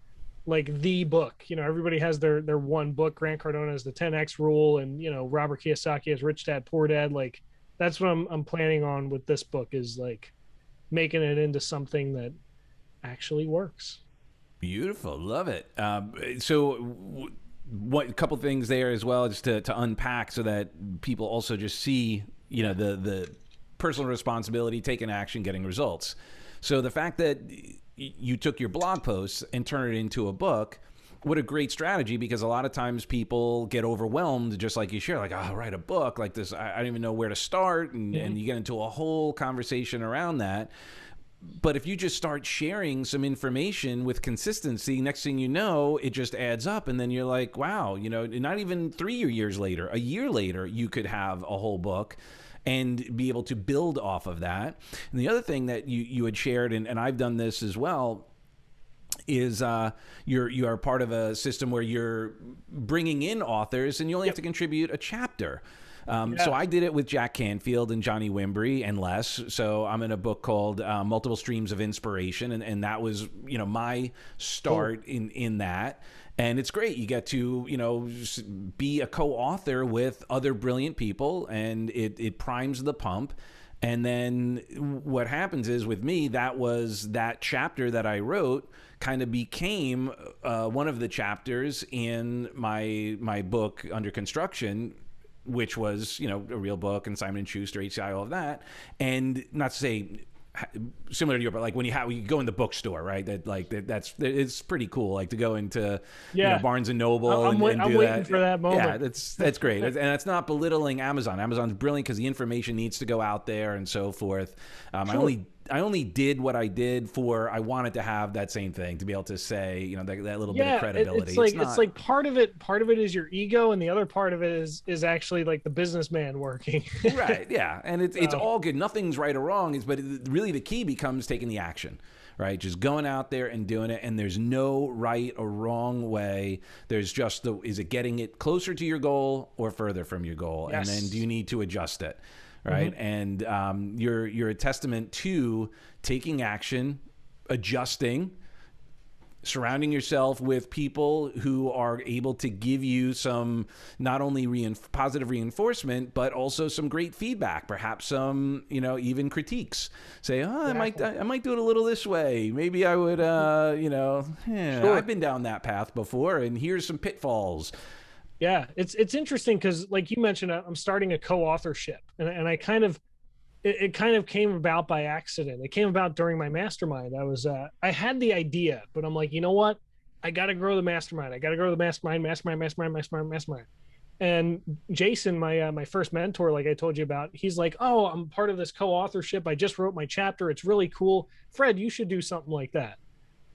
like the book. Everybody has their one book. Grant Cardone has the 10X rule, and Robert Kiyosaki has Rich Dad Poor Dad. Like, that's what I'm planning on with this book, is like making it into something that actually works. Beautiful. Love it. So what, a couple things there as well, just to unpack, so that people also just see, the personal responsibility, taking action, getting results. So the fact that you took your blog posts and turned it into a book, what a great strategy, because a lot of times people get overwhelmed, just like you share, like, oh, write a book like this. I don't even know where to start. And you get into a whole conversation around that. But if you just start sharing some information with consistency, next thing you know, it just adds up. And then you're like, wow, not even 3 years later, a year later, you could have a whole book and be able to build off of that. And the other thing that you had shared, and I've done this as well, is you are part of a system where you're bringing in authors and you only have to contribute a chapter. So I did it with Jack Canfield and Johnny Wimbry and Les. So I'm in a book called Multiple Streams of Inspiration, and that was my start in that. And it's great. You get to be a co-author with other brilliant people, and it primes the pump. And then what happens is with me, that chapter that I wrote kind of became one of the chapters in my book Under Construction, which was, a real book, and Simon & Schuster, HCI, all of that. And not to say similar to you, but like when you go in the bookstore, right? It's pretty cool. Like to go into Barnes and Noble I'm waiting for that moment. Yeah, that's great. And that's not belittling Amazon. Amazon's brilliant because the information needs to go out there and so forth. Sure. I only did what I did I wanted to have that same thing, to be able to say, that little bit of credibility. It's like part of it is your ego, and the other part of it is actually like the businessman working. Right. Yeah. And it's all good. Nothing's right or wrong. But really the key becomes taking the action, right? Just going out there and doing it. And there's no right or wrong way. There's just is it getting it closer to your goal or further from your goal? Yes. And then do you need to adjust it? Right. Mm-hmm. And you're a testament to taking action, adjusting, surrounding yourself with people who are able to give you some not only positive reinforcement, but also some great feedback, perhaps some, even critiques. Say, I might do it a little this way. Maybe I would, sure. I've been down that path before, and here's some pitfalls. Yeah, it's interesting because, like you mentioned, I'm starting a co-authorship, and I kind of it kind of came about by accident. It came about during my mastermind. I had the idea, but I'm like, you know what? I got to grow the mastermind. I got to grow the mastermind. And Jason, my first mentor, like I told you about, he's like, oh, I'm part of this co-authorship. I just wrote my chapter. It's really cool. Fred, you should do something like that.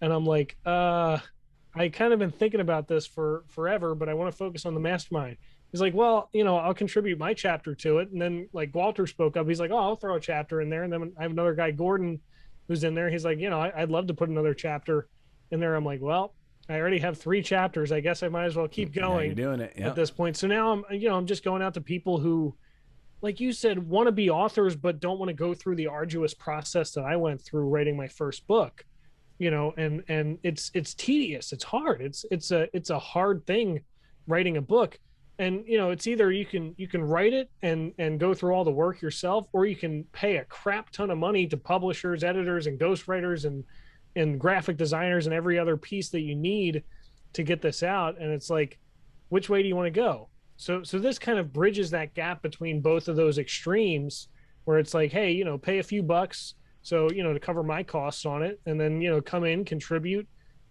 And I'm like, I kind of been thinking about this for forever, but I want to focus on the mastermind. He's like, well, I'll contribute my chapter to it. And then like Walter spoke up, he's like, oh, I'll throw a chapter in there. And then I have another guy, Gordon, who's in there. He's like, I'd love to put another chapter in there. I'm like, well, I already have 3 chapters. I guess I might as well keep going. You're doing it at this point. So now I'm just going out to people who, like you said, want to be authors, but don't want to go through the arduous process that I went through writing my first book. And it's tedious. It's hard. It's a hard thing writing a book. And, it's either you can write it and go through all the work yourself, or you can pay a crap ton of money to publishers, editors, and ghostwriters and graphic designers and every other piece that you need to get this out. And it's like, which way do you want to go? So this kind of bridges that gap between both of those extremes, where it's like, hey, pay a few bucks, so, to cover my costs on it, and then, come in, contribute,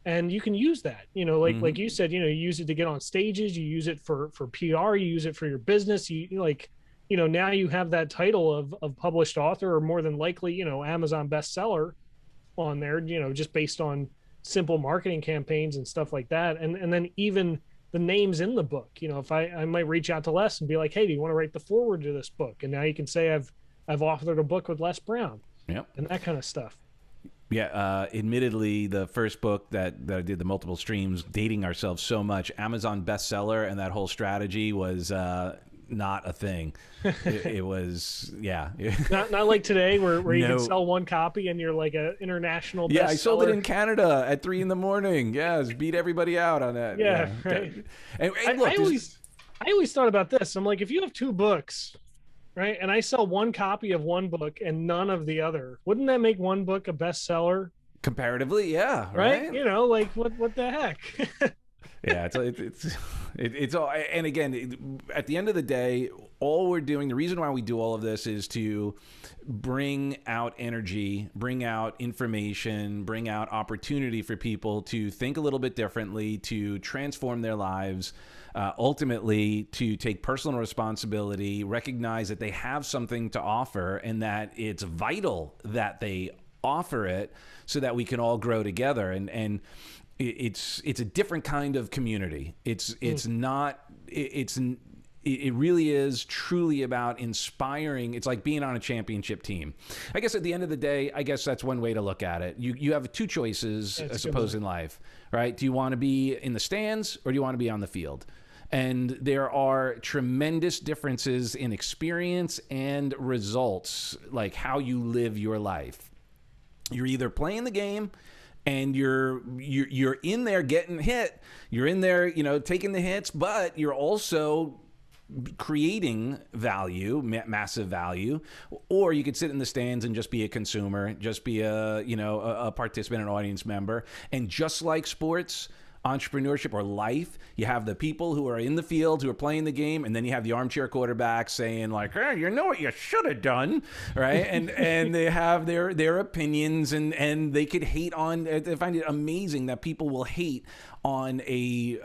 and you can use that, like you said, you use it to get on stages, you use it for PR, you use it for your business, now you have that title of published author, or more than likely, Amazon bestseller on there, just based on simple marketing campaigns and stuff like that. And then even the names in the book, if I might reach out to Les and be like, hey, do you want to write the foreword to this book? And now you can say I've authored a book with Les Brown. Yep. And that kind of stuff. Yeah. Admittedly, the first book that I did, the multiple streams, dating ourselves so much, Amazon bestseller, and that whole strategy was not a thing. It was, yeah. not like today where you can sell one copy and you're like an international bestseller. Yeah, I sold it in Canada at 3 a.m. Yeah, beat everybody out on that. Yeah. Right. And look, I always thought about this. I'm like, if you have 2 books, right, and I sell one copy of one book and none of the other, wouldn't that make one book a bestseller? Comparatively, yeah. Right? Like what the heck? Yeah, it's all. And again, at the end of the day, all we're doing, the reason why we do all of this is to bring out energy, bring out information, bring out opportunity for people to think a little bit differently, to transform their lives, ultimately to take personal responsibility, recognize that they have something to offer and that it's vital that they offer it so that we can all grow together. And it's a different kind of community. It's it really is truly about inspiring. It's like being on a championship team. I guess at the end of the day, I guess that's one way to look at it. You have two choices, I suppose, in life, right? Do you want to be in the stands or do you want to be on the field? And there are tremendous differences in experience and results, like how you live your life. You're either playing the game and you're in there getting hit. You're in there, you know, taking the hits, but you're also creating value, massive value. Or you could sit in the stands and just be a consumer, just be a participant, an audience member. And just like sports, entrepreneurship, or life, you have the people who are in the field who are playing the game, and then you have the armchair quarterback saying like, hey, you know what you should have done, right? And they have their opinions, and they could hate on. I find it amazing that people will hate on a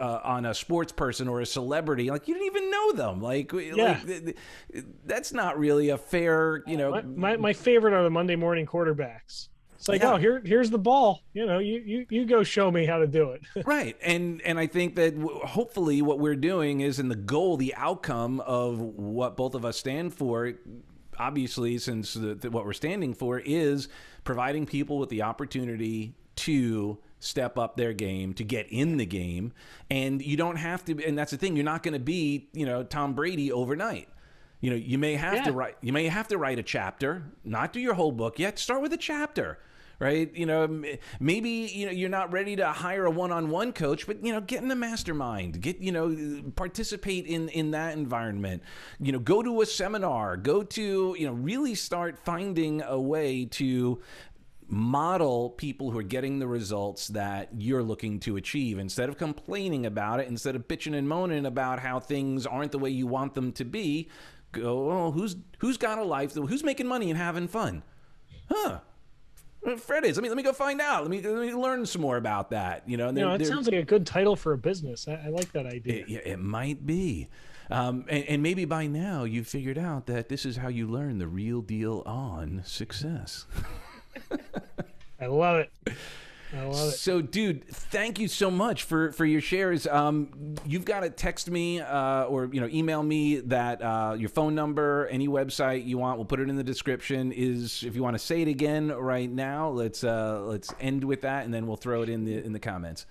sports person or a celebrity, like you didn't even know them. Like that's not really a fair, you know. My favorite are the Monday morning quarterbacks. It's like, oh, here's the ball. You know, you go show me how to do it. Right. And I think that hopefully what we're doing is, in the goal, the outcome of what both of us stand for, obviously, since what we're standing for is providing people with the opportunity to step up their game, to get in the game. And you don't have to, and that's the thing, you're not going to be, you know, Tom Brady overnight. You know, you may have to write a chapter, not do your whole book yet. Start with a chapter. Right? You know, maybe, you know, you're not ready to hire a one-on-one coach, but, you know, get in the mastermind, participate in that environment, you know, go to a seminar, really start finding a way to model people who are getting the results that you're looking to achieve, instead of complaining about it, instead of bitching and moaning about how things aren't the way you want them to be. Go, oh, who's got a life, who's making money and having fun? Huh? Fred is. Let me go find out. Let me learn some more about that. You know, it sounds like a good title for a business. I like that idea. It might be, and maybe by now you've figured out that this is how you learn the real deal on success. I love it. So, dude, thank you so much for your shares. You've got to text me or email me that your phone number, any website you want. We'll put it in the description. If you want to say it again right now, let's end with that, and then we'll throw it in the comments.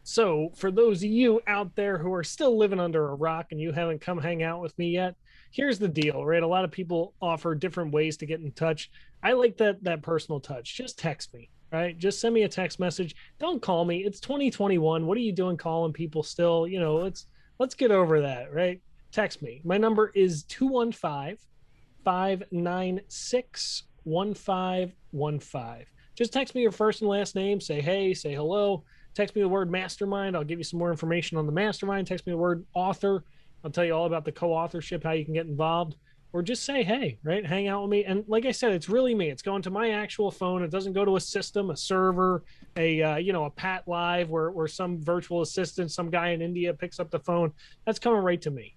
So, for those of you out there who are still living under a rock and you haven't come hang out with me yet, here's the deal, right? A lot of people offer different ways to get in touch. I like that personal touch. Just text me. Right? Just send me a text message. Don't call me. It's 2021. What are you doing calling people still? You know, let's get over that, right? Text me. My number is 215-596-1515. Just text me your first and last name. Say hey, say hello. Text me the word mastermind. I'll give you some more information on the mastermind. Text me the word author. I'll tell you all about the co-authorship, how you can get involved. Or just say, hey, right? Hang out with me. And like I said, it's really me. It's going to my actual phone. It doesn't go to a system, a server, a Pat Live where some virtual assistant, some guy in India picks up the phone. That's coming right to me.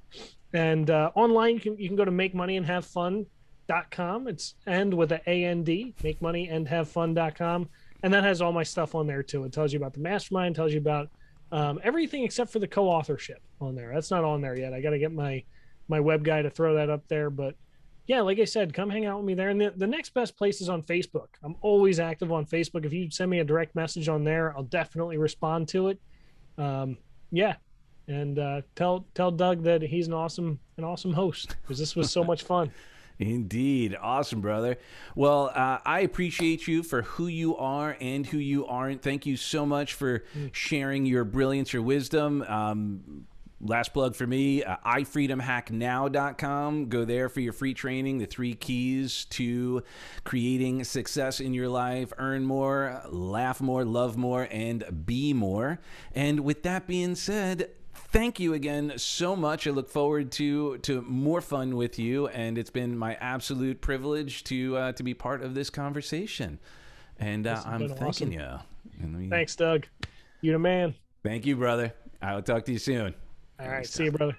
And online, you can go to makemoneyandhavefun.com. It's end with an A-N-D, makemoneyandhavefun.com. And that has all my stuff on there, too. It tells you about the mastermind, tells you about everything except for the co-authorship on there. That's not on there yet. I got to get my web guy to throw that up there. But yeah, like I said, come hang out with me there. And the next best place is on Facebook. I'm always active on Facebook. If you send me a direct message on there, I'll definitely respond to it. Yeah. And tell Doug that he's an awesome host, because this was so much fun. Indeed. Awesome, brother. Well, I appreciate you for who you are and who you aren't. Thank you so much for sharing your brilliance, your wisdom. Last plug for me, ifreedomhacknow.com. Go there for your free training, the 3 keys to creating success in your life. Earn more, laugh more, love more, and be more. And with that being said, thank you again so much. I look forward to more fun with you, and it's been my absolute privilege to be part of this conversation. And I'm thanking you. Thanks, Doug. You the man. Thank you, brother. I will talk to you soon. All right. See you, brother.